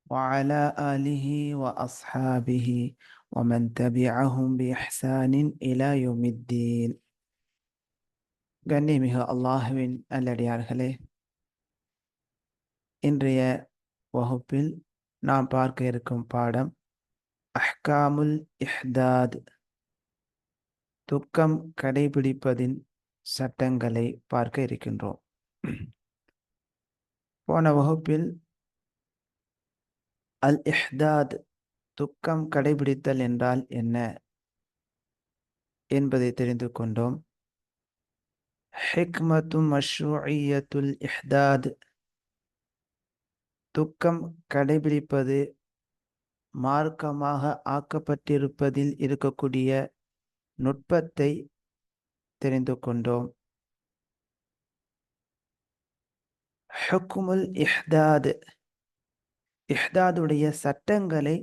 وعلى آله وأصحابه ومن تبعهم بإحسان إلى يوم الدين. கண்ணியமிகு அல்லாஹுவின் நல்லடியார்களே, இன்றைய வகுப்பில் நாம் பார்க்க இருக்கும் பாடம் அஹ்காமுல் இஹ்தாத், துக்கம் கடைபிடிப்பதின் சட்டங்களை பார்க்க இருக்கின்றோம். போன வகுப்பில் அல் இஹ்தாத், துக்கம் கடைபிடித்தல் என்றால் என்ன என்பதை தெரிந்து கொண்டோம். ஹிக்மத்து மஷ்ரூஇய்யத்துல் இஹ்தாத், துக்கம் கடைபிடிப்பது மார்க்கமாக ஆக்கப்பட்டிருப்பதில் இருக்கக்கூடிய நுட்பத்தை தெரிந்து கொண்டோம். ஹுக்முல் இஹ்தாத், இஹ்தாதுடைய சட்டங்களை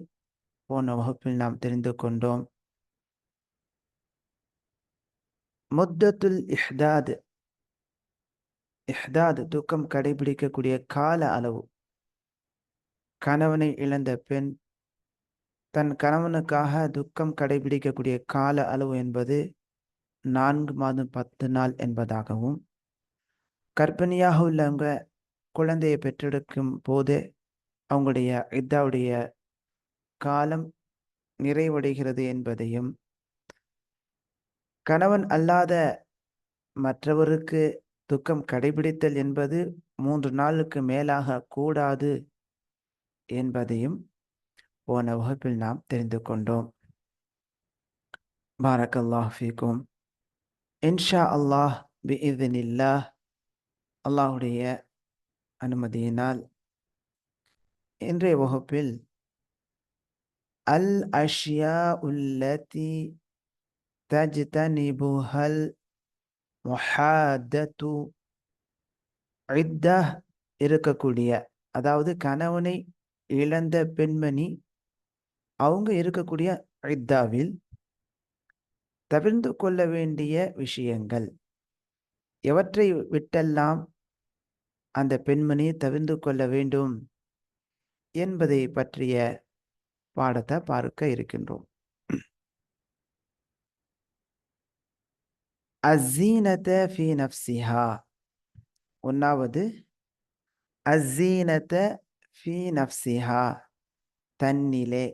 போன வகுப்பில் நாம் தெரிந்து கொண்டோம். முத்தத்துல் இஹ்தாத், இஹ்தாத் துக்கம் கடைபிடிக்கக்கூடிய கால அளவு. கணவனை இழந்த பெண் தன் கணவனுக்காக துக்கம் கடைபிடிக்கக்கூடிய கால அளவு என்பது 4 மாதம் 10 நாள் என்பதாகவும், கர்ப்பிணியாக உள்ளவங்க குழந்தையை பெற்றெடுக்கும் போது அவங்களுடைய இத்தாவுடைய காலம் நிறைவடைகிறது என்பதையும், கணவன் அல்லாத மற்றவருக்கு துக்கம் கடைபிடித்தல் என்பது 3 நாளுக்கு மேலாக கூடாது என்பதையும் போன வகுப்பில் நாம் தெரிந்து கொண்டோம். பாரக்கல்லாஹ் ஃபீக்கும். இன்ஷா அல்லாஹ் பிஇذனில்லாஹ், அல்லாஹுடைய அனுமதியினால் இன்றைய வகுப்பில் அல் அஷ்யா உல்லதி தஜ்தனிபுஹல் முஹாதத்து இத்தா இருக்கக்கூடிய, அதாவது கணவனை இழந்த பெண்மணி அவங்க இருக்கக்கூடிய இத்தாவில் தவிர்த்து கொள்ள வேண்டிய விஷயங்கள், எவற்றை விட்டெல்லாம் அந்த பெண்மணி தவிர்த்து கொள்ள வேண்டும் என்பதை பற்றிய பாடத்தை பார்க்க இருக்கின்றோம். அஸ்ஸீனத ஃபீ நஃப்ஸிஹா, ஒன்றாவது அஸ்ஸீனத ஃபீ நஃப்ஸிஹா, தன்னிலே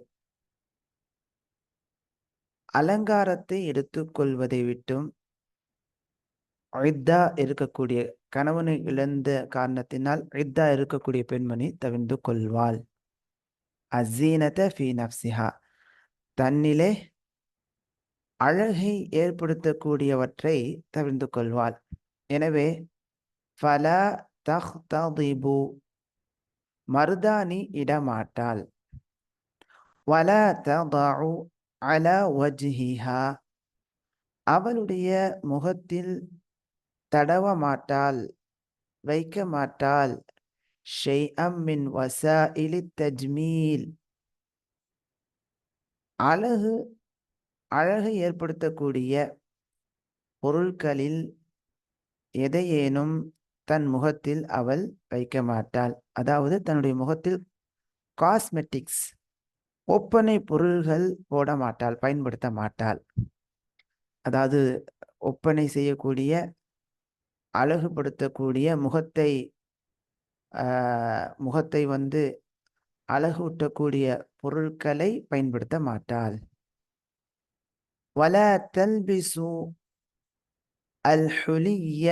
அலங்காரத்தை எடுத்துக்கொள்வதை விட்டும் இத்தா இருக்கக்கூடிய, கணவனை இழந்த காரணத்தினால் இத்தா இருக்கக்கூடிய பெண்மணி தவிர்த்து கொள்வாள். அஸ்ஸீனத ஃபீ நஃப்ஸிஹா, தன்னிலே அழகை ஏற்படுத்தக்கூடியவற்றை தவிர்த்து கொள்வாள். எனவே ஃபலா தஹ்ததிபு, மருதாணி இடமாட்டாள். வலா ததஉ அலா வஜ்ஹிஹா, அவளுடைய முகத்தில் தடவ மாட்டாள், வைக்க மாட்டாள். ஷைஅம் மின் வசாயிலி தஜ்மீல், அழகை ஏற்படுத்தக்கூடிய பொருட்களில் எதையேனும் தன் முகத்தில் அவள் வைக்க மாட்டாள். அதாவது தன்னுடைய முகத்தில் காஸ்மெட்டிக்ஸ், ஒப்பனை பொருள்கள் போட மாட்டாள், பயன்படுத்த மாட்டாள். அதாவது ஒப்பனை செய்யக்கூடிய, அழகுபடுத்தக்கூடிய முகத்தை அழகூட்டக்கூடிய பொருட்களை பயன்படுத்த மாட்டாள். வலா தல்பிசு அல் ஹுலிய,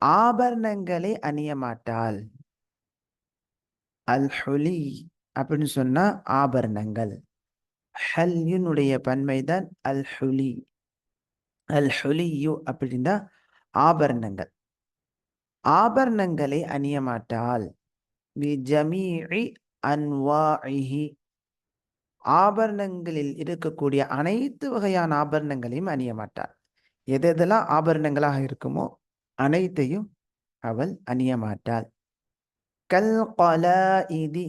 ஆபரணங்களை அணிய மாட்டாள். அல் ஹுலி அப்படின்னு சொன்னா ஆபரணங்கள். ஹல்யுனுடைய பன்மைதான் அல் ஹுலி. அல் ஹுலியு அப்படின்னா ஆபரணங்கள். ஆபரணங்களை அணிய மாட்டாள். பிஜமீஇ அன்வாஇஹி, ஆபரணங்களில் இருக்கக்கூடிய அனைத்து வகையான ஆபரணங்களையும் அணிய மாட்டாள். எதெல்லாம் ஆபரணங்களாக இருக்குமோ அனைத்தையும் அவள் அணிய மாட்டாள். கல் கலாஇதி,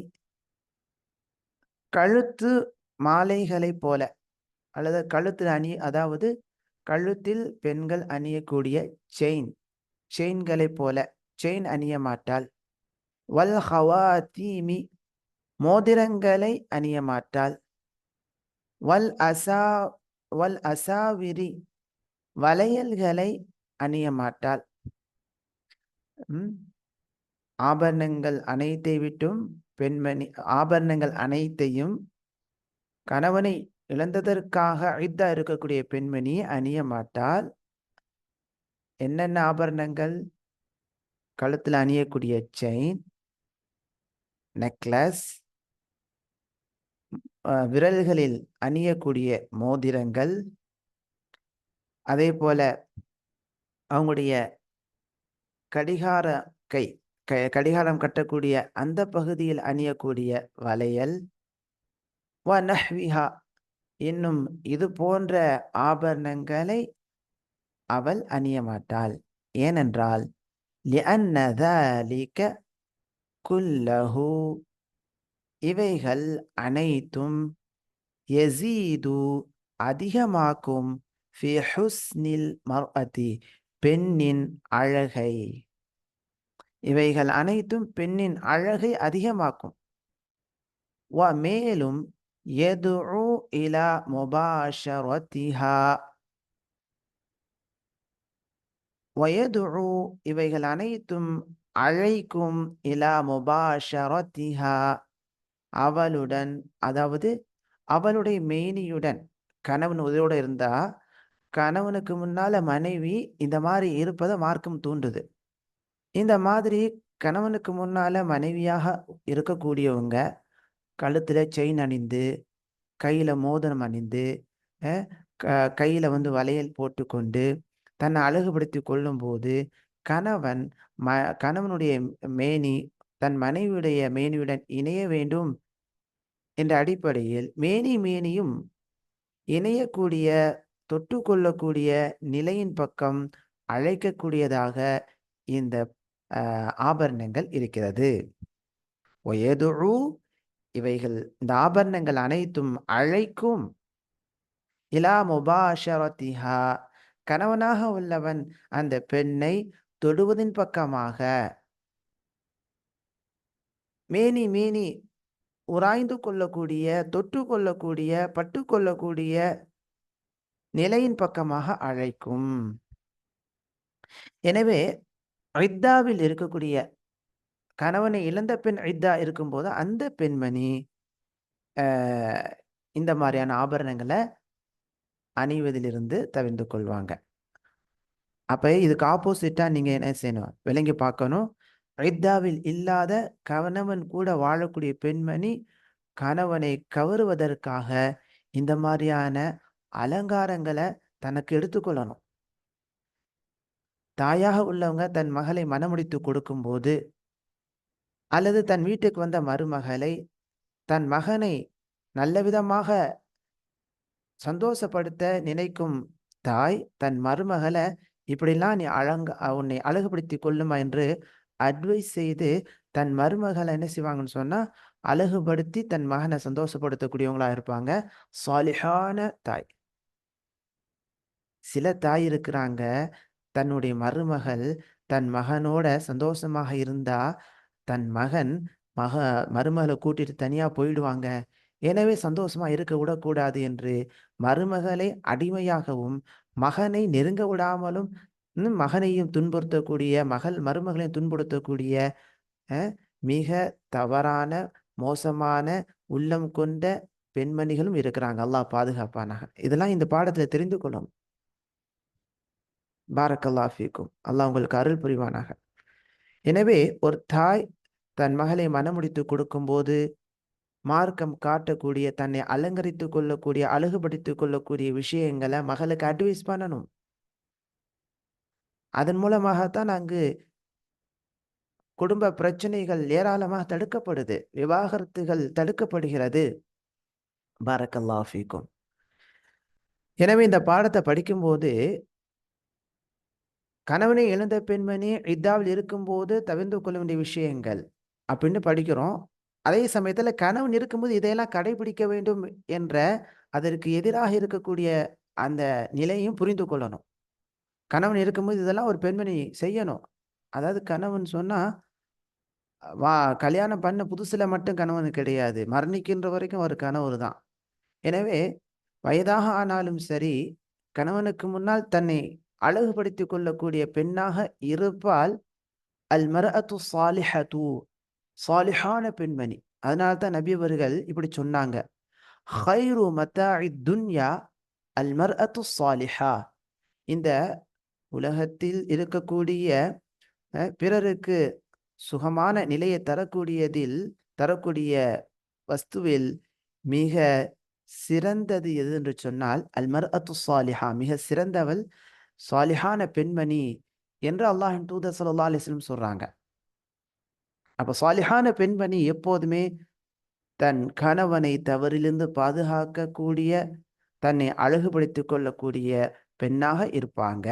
கழுத்து மாலைகளை போல, அல்லது அதாவது கழுத்தில் பெண்கள் அணியக்கூடிய செயின்களை போல செயின் அணிய மாட்டாள். வல் ஹவாத்தீமி, மோதிரங்களை அணிய மாட்டாள். வல் அசா வல் அசாவிரி வளையல்களை அணிய மாட்டாள். ஆபரணங்கள் அனைத்தை விட்டும் பெண்மணி ஆபரணங்கள் அனைத்தையும் கணவனை இழந்ததற்காக இத்தா இருக்கக்கூடிய பெண்மணி அணிய மாட்டாள். என்னென்ன ஆபரணங்கள்? கழுத்தில் அணியக்கூடிய செயின், நெக்லஸ், விரல்களில் அணியக்கூடிய மோதிரங்கள், அதே போல அவங்களுடைய கடிகார கடிகாரம் கட்டக்கூடிய அந்த பகுதியில் அணியக்கூடிய வளையல், வநஹ்விஹா இன்னும் இது போன்ற ஆபரணங்களை அவள் அணிய மாட்டாள். ஏனென்றால் லிஅன்ன ذلك குல்லஹு இவைகள் அனைத்தும் யஸீது அதிகமாக்கும் ஃபி ஹுஸ்னில் மர்அதி பெண்ணின் அழகை. இவைகள் அனைத்தும் பெண்ணின் அழகை அதிகமாக்கும். மேலும் யதுஉ இலா முபாஷரத்திஹா வயதுஉ இவைகள் அனைத்தும் அழைக்கும் இலா முபாஷரத்திஹா அவளுடன், அதாவது அவளுடைய மேனியுடன். கணவன் உதவியோடு இருந்தா கணவனுக்கு முன்னால மனைவி இந்த மாதிரி இருப்பதை மார்க்கம் தூண்டுது. இந்த மாதிரி கணவனுக்கு முன்னால மனைவியாக இருக்கக்கூடியவங்க கழுத்துல செயின் அணிந்து, கையில மோதிரம் அணிந்து, கையில வளையல் போட்டுக்கொண்டு தன்னை அழகுபடுத்தி கொள்ளும்போது கணவனுடைய மேனி தன் மனைவியுடைய மேனியுடன் இணைய வேண்டும் என்ற அடிப்படையில் மேனியும் இணையக்கூடிய, தொட்டு கொள்ளக்கூடிய நிலையின் பக்கம் அழைக்கக்கூடியதாக இந்த ஆபரணங்கள் இருக்கிறது. இவைகள், இந்த ஆபரணங்கள் அனைத்தும் அழைக்கும் இலா முபாஷரத்திஹா கணவனாக உள்ளவன் அந்த பெண்ணை தொடுவதின் பக்கமாக, மேனி உராய்ந்து கொள்ளக்கூடிய, தொட்டு கொள்ளக்கூடிய, பட்டு கொள்ளக்கூடிய நிலையின் பக்கமாக அழைக்கும். எனவே இத்தாவில் இருக்கக்கூடிய கணவனை இழந்த பெண் இத்தா இருக்கும்போது அந்த பெண்மணி இந்த மாதிரியான ஆபரணங்களை அணிவதிலிருந்து தவிர்த்து கொள்வாங்க. அப்ப இதுக்கு ஆப்போசிட்டா நீங்க என்ன செய்யணும், விளங்கி பார்க்கணும். இத்தாவில் இல்லாத கணவன் கூட வாழக்கூடிய பெண்மணி கணவனை கவருவதற்காக இந்த மாதிரியான அலங்காரங்களை தனக்கு எடுத்துக்கொள்ளணும். தாயாக உள்ளவங்க தன் மகளை மணமுடித்து கொடுக்கும்போது, அல்லது தன் வீட்டுக்கு வந்த மருமகளை, தன் மகனை நல்ல விதமாக சந்தோஷப்படுத்த நினைக்கும் தாய் தன் மருமகளை இப்படிலாம் நீ உன்னை அழகுபடுத்தி கொள்ளுமா என்று அட்வைஸ் செய்து தன் மருமகளை என்ன செய்வாங்கன்னு சொன்னா அழகுபடுத்தி தன் மகனை சந்தோஷப்படுத்தக்கூடியவங்களா இருப்பாங்க சாலிஹான தாய். சில தாய் இருக்கிறாங்க, தன்னுடைய மருமகள் தன் மகனோட சந்தோஷமாக இருந்தா தன் மருமகளை கூட்டிட்டு தனியா போயிடுவாங்க. எனவே சந்தோஷமா இருக்க விடக்கூடாது என்று மருமகளை அடிமையாகவும் மகனை நெருங்க விடாமலும் மகனையும் துன்புறுத்தக்கூடிய மருமகளையும் துன்புறுத்தக்கூடிய மிக தவறான மோசமான உள்ளம் கொண்ட பெண்மணிகளும் இருக்கிறாங்க. அல்லாஹ் பாதுகாப்பானாக. இதெல்லாம் இந்த பாடத்துல தெரிந்து கொள்ளும். பாரக்கல்லாஹ் ஃபீக்கும். அல்லாஹ் உங்களுக்கு அருள் புரிவானாக. எனவே ஒரு தாய் தன் மகளை மனமுடித்து கொடுக்கும்போது மார்க்கம் காட்டக்கூடிய, தன்னை அலங்கரித்து கொள்ளக்கூடிய, அழகுபடுத்திக் கொள்ளக்கூடிய விஷயங்களை மகளுக்கு அட்வைஸ் பண்ணணும். அதன் மூலமாகத்தான் அங்கு குடும்ப பிரச்சனைகள் ஏராளமாக தடுக்கப்படுது, விவாகரத்துகள் தடுக்கப்படுகிறது. பாரக்கல்லாஹ் ஃபீக்கும். எனவே இந்த பாடத்தை படிக்கும்போது கணவனை இழந்த பெண்மணி இத்தாவில் இருக்கும்போது தவிர்த்து கொள்ள வேண்டிய விஷயங்கள் அப்படின்னு படிக்கிறோம். அதே சமயத்துல கணவன் இருக்கும்போது இதையெல்லாம் கடைபிடிக்க வேண்டும் என்ற அதற்கு எதிராக இருக்கக்கூடிய அந்த நிலையும் புரிந்து கொள்ளணும். கணவன் இருக்கும்போது இதெல்லாம் ஒரு பெண்மணி செய்யணும். அதாவது கணவன் சொன்னா வா கல்யாணம் பண்ண புதுசுல மட்டும் கணவன் கிடையாது. மரணிக்கின்ற வரைக்கும் ஒரு கணவர் தான். எனவே வயதாக ஆனாலும் சரி, கணவனுக்கு முன்னால் தன்னை அழகுபடுத்திக் கொள்ளக்கூடிய பெண்ணாக இருப்பால் அல் மர்அத்து ஸாலிஹத்து, ஸாலிஹான பெண்மணி. அதனால தான் நபி அவர்கள் இப்படி சொன்னாங்க. "ஹைரு மத்தாஇத் துன்யா அல் மர்அத்து ஸாலிஹா." இந்த உலகத்தில் இருக்கக்கூடிய பிறருக்கு சுகமான நிலையை தரக்கூடிய வஸ்துவில் மிக சிறந்தது எது என்று சொன்னால் அல் மர்அத்து ஸாலிஹா, மிக சிறந்தவள் ஸாலிஹான பெண்மணி என்று அல்லாஹ்வின் தூதர் ஸல்லல்லாஹு அலைஹி வஸல்லம் சொல்றாங்க. அப்ப ஸாலிஹான பெண்மணி எப்போதுமே தன் கணவனை தவறிலிருந்து பாதுகாக்கக்கூடிய, தன்னை அழகுபடுத்திக் கொள்ளக்கூடிய பெண்ணாக இருப்பாங்க.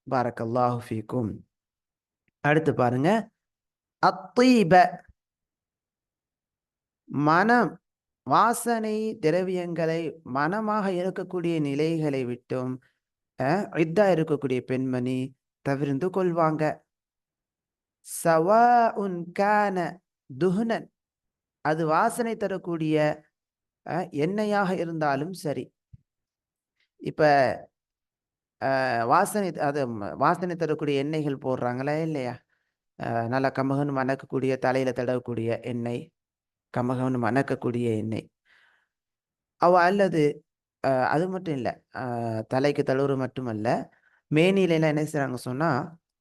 பாரக்கல்லாஹு ஃபீக்கும். அடுத்து பாருங்க, அத்தீப, மனம், வாசனை திரவியங்களை மனமாக இருக்கக்கூடிய நிலைகளை விட்டும் இத்தா இருக்கக்கூடிய பெண்மணி தவிர்ந்து கொள்வாங்க. சவாஉன் கான துஹ்னன், அது வாசனை தரக்கூடிய எண்ணெயாக இருந்தாலும் சரி. இப்ப வாசனை தரக்கூடிய எண்ணெய்கள் போடுறாங்களா இல்லையா? நல்லா கமகன்னு மணக்கக்கூடிய, தலையில தடவக்கூடிய எண்ணெய், கமகன்னு மணக்கக்கூடிய எண்ணெய். அல்லது அது மட்டும் இல்ல. தலைக்கு தடவுறது மட்டுமல்ல, மேனிலைலாம் என்ன செய்றாங்க சொன்னா,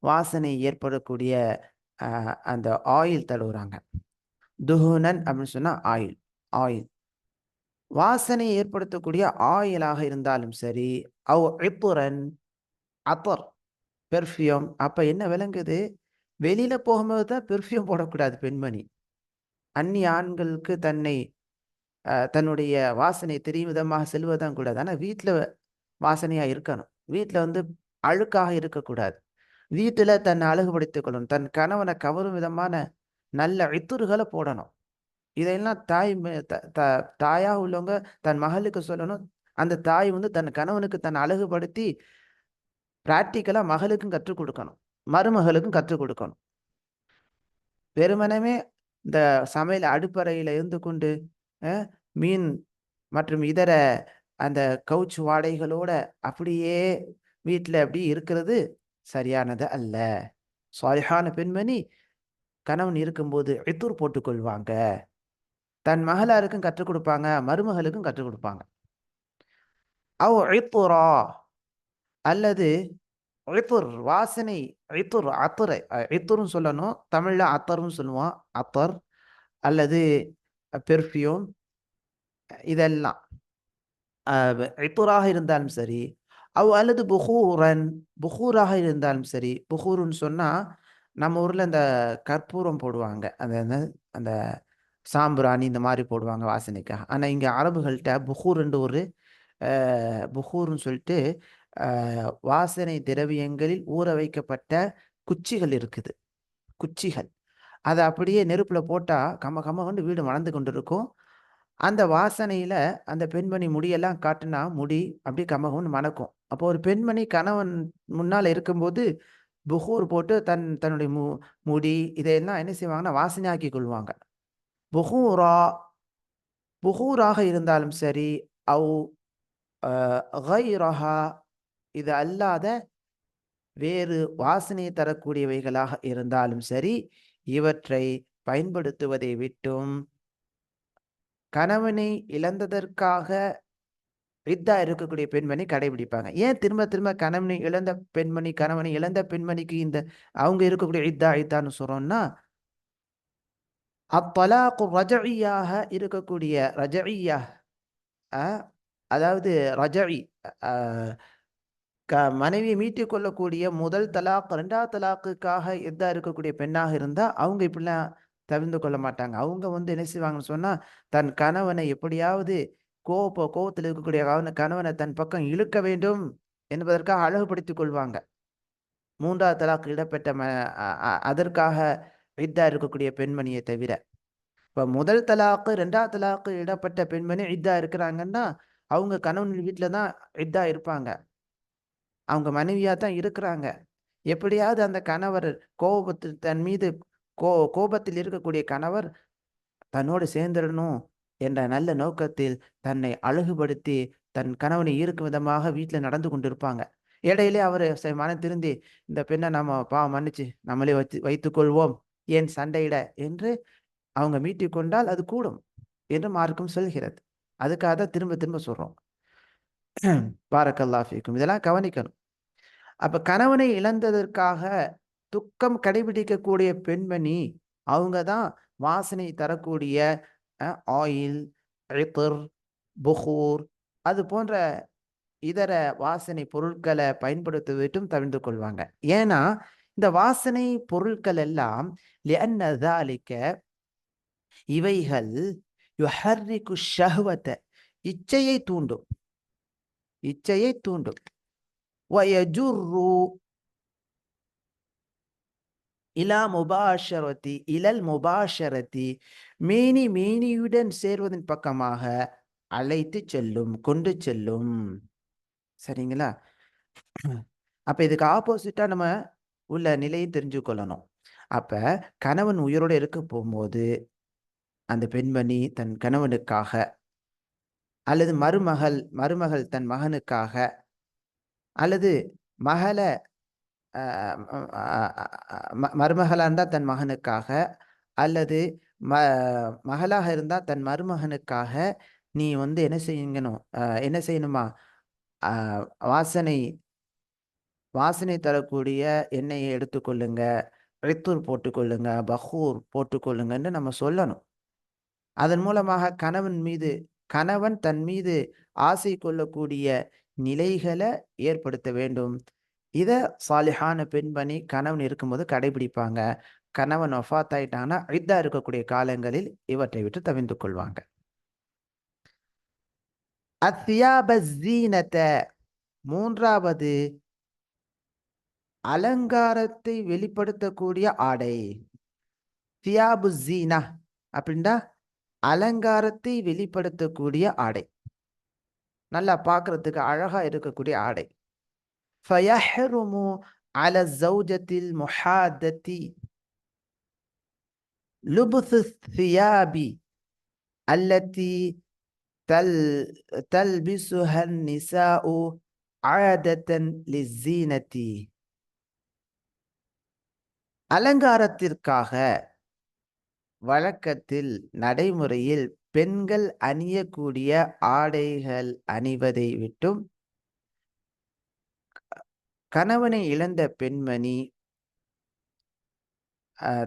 வாசனை ஏற்படக்கூடிய அந்த ஆயில் தடவுறாங்க. துஹுனன் அப்படின்னு சொன்னா ஆயில், ஆயில். வாசனை ஏற்படுத்தக்கூடிய ஆயிலாக இருந்தாலும் சரி, இத்துரன், அத்தர், பெர்ஃப்யூம். அப்ப என்ன விளங்குது? வெளியில போகும்போது தான் பெர்ஃப்யூம் போடக்கூடாது பெண்மணி. அந்நிய ஆண்களுக்கு தன்னுடைய வாசனை தெரியும் விதமாக செல்வதுதான் கூடாது. ஆனா வீட்ல வாசனையா இருக்கணும். வீட்ல அழுக்காக இருக்கக்கூடாது. வீட்டுல தன்னை அழகுபடுத்திக் கொள்ளணும். தன் கணவனை கவரும் விதமான நல்ல இத்துறுகளை போடணும். இதையெல்லாம் தாய் தாயா உள்ளவங்க தன் மகளுக்கு சொல்லணும். அந்த தாய் தன் கணவனுக்கு தன் அழகுபடுத்தி பிராக்டிக்கலா மகளுக்கும் கற்றுக் கொடுக்கணும், மருமகளுக்கும் கற்றுக் கொடுக்கணும். வெறுமனமே இந்த சமையல் அடுப்பறையில இருந்து கொண்டு மீன் மற்றும் இதர அந்த கவுச் வாடைகளோட அப்படியே வீட்டில் அப்படி இருக்கிறது சரியானது அல்ல. சாலிஹான பெண்மணி கணவன் இருக்கும்போது இத்துர் போட்டுக்கொள்வாங்க. தன் மகளாருக்கும் கற்றுக் கொடுப்பாங்க, மருமகளுக்கும் கற்றுக் கொடுப்பாங்க. இத்துரா, அல்லது இத்துர் வாசனை, இத்துர் அத்தரை, இத்துரும் சொல்லணும், தமிழ்ல அத்தரும் சொல்லுவோம். அத்தர் அல்லது பெர்ஃப்யூம், இதெல்லாம் இத்துராக இருந்தாலும் சரி, அல்லது புகூரன், புகூராக இருந்தாலும் சரி. புகூருன்னு சொன்னா நம்ம ஊர்ல இந்த கற்பூரம் போடுவாங்க, அந்த சாம்பிராணி இந்த மாதிரி போடுவாங்க வாசனைக்காக. ஆனா இங்க அரபுகள்கிட்ட புகூர்ன்னு ஒரு புகூர்ன்னு சொல்லிட்டு வாசனை திரவியங்களில் ஊற வைக்கப்பட்ட குச்சிகள் இருக்குது. குச்சிகள் அதை அப்படியே நெருப்புல போட்டா கம கம வீடு மணந்து கொண்டு இருக்கும். அந்த வாசனையில அந்த பெண்மணி முடியெல்லாம் காட்டுனா முடி அப்படியே கமகம்னு மணக்கும். அப்போ ஒரு பெண்மணி கணவன் முன்னால் இருக்கும்போது புகூர் போட்டு தன்னுடைய முடி இதையெல்லாம் என்ன செய்வாங்கன்னா வாசனையாக்கி கொள்வாங்க. புகூரா, புகூராக இருந்தாலும் சரி, அவ் கைரஹா, இது அல்லாத வேறு வாசனை தரக்கூடியவைகளாக இருந்தாலும் சரி, இவற்றை பயன்படுத்துவதை விட்டும் கணவனை இழந்ததற்காக இத்தா இருக்கக்கூடிய பெண்மணி கடைபிடிப்பாங்க. ஏன் திரும்ப திரும்ப கணவனை இழந்த பெண்மணிக்கு அவங்க இருக்கக்கூடிய இத்தான்னு சொல்றோம்னா, அத்தலாக்கு ரஜஇயாக இருக்கக்கூடிய ரஜஇயா, அதாவது ரஜஇ, மனைவியை மீட்டிக் கொள்ளக்கூடிய முதல் தலாக், 2வது தலாக்குக்காக இத்தா இருக்கக்கூடிய பெண்ணாக இருந்தா அவங்க இப்படிலாம் தவிர்ந்து கொள்ள மாட்டாங்க. அவங்க என்ன செய்வாங்கன்னு சொன்னா, தன் கணவனை எப்படியாவது கோவத்தில் இருக்கக்கூடிய கணவனை தன் பக்கம் இழுக்க வேண்டும் என்பதற்காக அழகுபடுத்திக் கொள்வாங்க. 3வது தலாக் இடப்பெற்ற அதற்காக இத்தா இருக்கக்கூடிய பெண்மணியை தவிர. இப்ப முதல் தலாக்கு 2வது தலாக்கு இடப்பட்ட பெண்மணி இத்தா இருக்கிறாங்கன்னா, அவங்க கணவன் வீட்டுல தான் இத்தா இருப்பாங்க. அவங்க மனைவியா தான் இருக்கிறாங்க. எப்படியாவது அந்த கணவர் தன் மீது கோபத்தில் இருக்கக்கூடிய கணவர் தன்னோடு சேர்ந்துடணும் என்ற நல்ல நோக்கத்தில் தன்னை அழகுபடுத்தி தன் கணவனை ஈர்க்கும் விதமாக வீட்டில் நடந்து கொண்டிருப்பாங்க. இடையிலே அவர் மனம் திருந்தி இந்த பெண்ணை நம்ம மன்னிச்சு நம்மளே வைத்துக் கொள்வோம், ஏன் சண்டையிட என்று அவங்க மீட்டிக் கொண்டால் அது கூடும் என்று மார்க்கம் சொல்கிறது. அதுக்காக தான் திரும்ப திரும்ப சொல்றோம். பாரக்கல்லாஹ் ஃபீக்கும். இதெல்லாம் கவனிக்கணும். அப்ப கணவனை இழந்ததற்காக துக்கம் கடைபிடிக்கக்கூடிய பெண்மணி அவங்க தான் வாசனை தரக்கூடிய ஆயில், இத்ர், புகூர் அது போன்ற இதர வாசனை பொருட்களை பயன்படுத்துவதும் தவிர்த்து கொள்வாங்க. ஏன்னா இந்த வாசனை பொருட்கள் எல்லாம் லிஅன்ன ذلك இவைகள் யுஹர்ரிகு ஷஹ்வத இச்சையை தூண்டும், இச்சையை தூண்டும். வயஜுர்ரு இலா முபாஷரதி இலல் முபாஷரதி மேனியுடன் சேர்வதன் பக்கமாக அழைத்து செல்லும், கொண்டு செல்லும். சரிங்களா? அப்ப இதுக்கு ஆப்போசிட்டா நம்ம உள்ள நிலையை தெரிஞ்சு கொள்ளணும். அப்ப கணவன் உயிரோடு இருக்க போகும்போது அந்த பெண்மணி தன் கணவனுக்காக அல்லது மருமகள் தன் மகனுக்காக அல்லது மகள மருமகளா இருந்தா தன் மகனுக்காக அல்லது மகளாக இருந்தா தன் மருமகனுக்காக நீ என்ன செய்யணும், என்ன செய்யணுமா, வாசனை வாசனை தரக்கூடிய எண்ணெயை எடுத்துக்கொள்ளுங்க, ரித்தூர் போட்டுக்கொள்ளுங்க, பஹூர் போட்டுக்கொள்ளுங்கன்னு நம்ம சொல்லணும். அதன் மூலமாக கணவன் தன் மீது ஆசை கொள்ளக்கூடிய நிலைகளை ஏற்படுத்த வேண்டும். இத சாலிஹான பெண்மணி கணவன் இருக்கும்போது கடைபிடிப்பாங்க. கணவன் வஃபாத் ஆயிட்டாங்கன்னா இத்தா இருக்கக்கூடிய காலங்களில் இவற்றை விட்டு தவிர்த்து கொள்வாங்க. அத்தியாப ஸீனத மூன்றாவது அலங்காரத்தை வெளிப்படுத்தக்கூடிய ஆடை. தியாபு ஸீனா அப்படின்னா அலங்காரத்தை வெளிப்படுத்தக்கூடிய ஆடை, நல்லா பார்க்கறதுக்கு அழகா இருக்கக்கூடிய ஆடை. ஃபயஹ்ருமு அலா ஸௌஜத்தில் முஹாதத்தி லுப்சு ثியாபி அல்லதி தல்பிசுஹா நிசாஉ ஆதத்தன் லிஸ்ஸீனதி. அலங்காரத்திற்காக வழக்கத்தில் நடைமுறையில் பெண்கள் அணியக்கூடிய ஆடைகள் அணிவதை விட்டும் கணவனை இழந்த பெண்மணி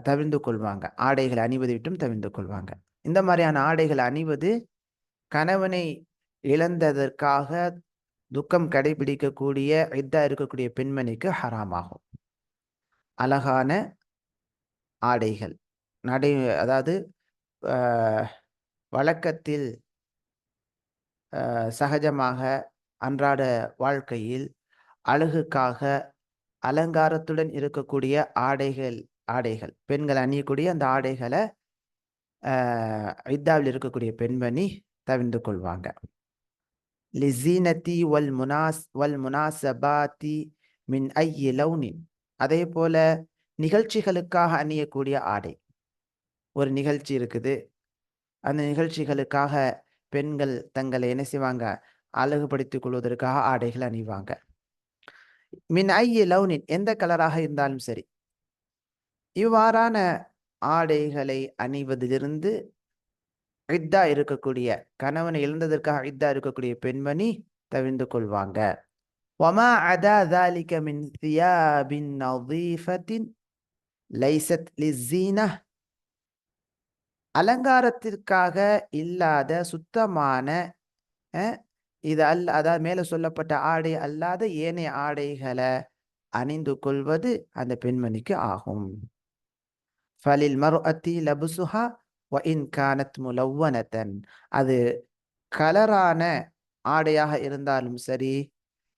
தவிர்த்து கொள்வாங்க. ஆடைகள் அணிவதை விட்டும் தவிர்த்து கொள்வாங்க. இந்த மாதிரியான ஆடைகள் அணிவது கணவனை இழந்ததற்காக துக்கம் கடைபிடிக்கக்கூடிய இத்தா இருக்கக்கூடிய பெண்மணிக்கு ஹராமாகும். அழகான ஆடைகள் அதாவது வழக்கத்தில் சகஜமாக அன்றாட வாழ்க்கையில் அழகுக்காக அலங்காரத்துடன் இருக்கக்கூடிய ஆடைகள் பெண்கள் அணியக்கூடிய அந்த ஆடைகளை இத்தாவில் இருக்கக்கூடிய பெண்மணி தவிர்த்து கொள்வாங்க. லிஸீனதி வல் முனாசபாதி மின் ஐயி லௌனின். அதே போல நிகழ்ச்சிகளுக்காக அணியக்கூடிய ஆடை. ஒரு நிகழ்ச்சி இருக்குது, அந்த நிகழ்ச்சிகளுக்காக பெண்கள் தங்களை என்ன செய்வாங்க, அழகுபடுத்திக் கொள்வதற்காக ஆடைகள் அணிவாங்க. மின் ஐயி லௌனின் எந்த கலராக இருந்தாலும் சரி. இவ்வாறான ஆடைகளை அணிவதிலிருந்து இத்தா இருக்கக்கூடிய கணவனை இழந்ததற்காக இத்தா இருக்கக்கூடிய பெண்மணி தவிர்த்து கொள்வாங்க. வமா அதா ذلك من ثياب نظيفة ليست للزينة. அலங்காரத்திற்காக இல்லாத சுத்தமான இது அதாவது மேல சொல்லப்பட்ட ஆடை அல்லாத ஏனைய ஆடைகளை அணிந்து கொள்வது அந்த பெண்மணிக்கு ஆகும். ஃபலில் மர்அத்தி லபுசுஹா வ இன் கானத் முலவ்வனதன். அது கலரான ஆடையாக இருந்தாலும் சரி,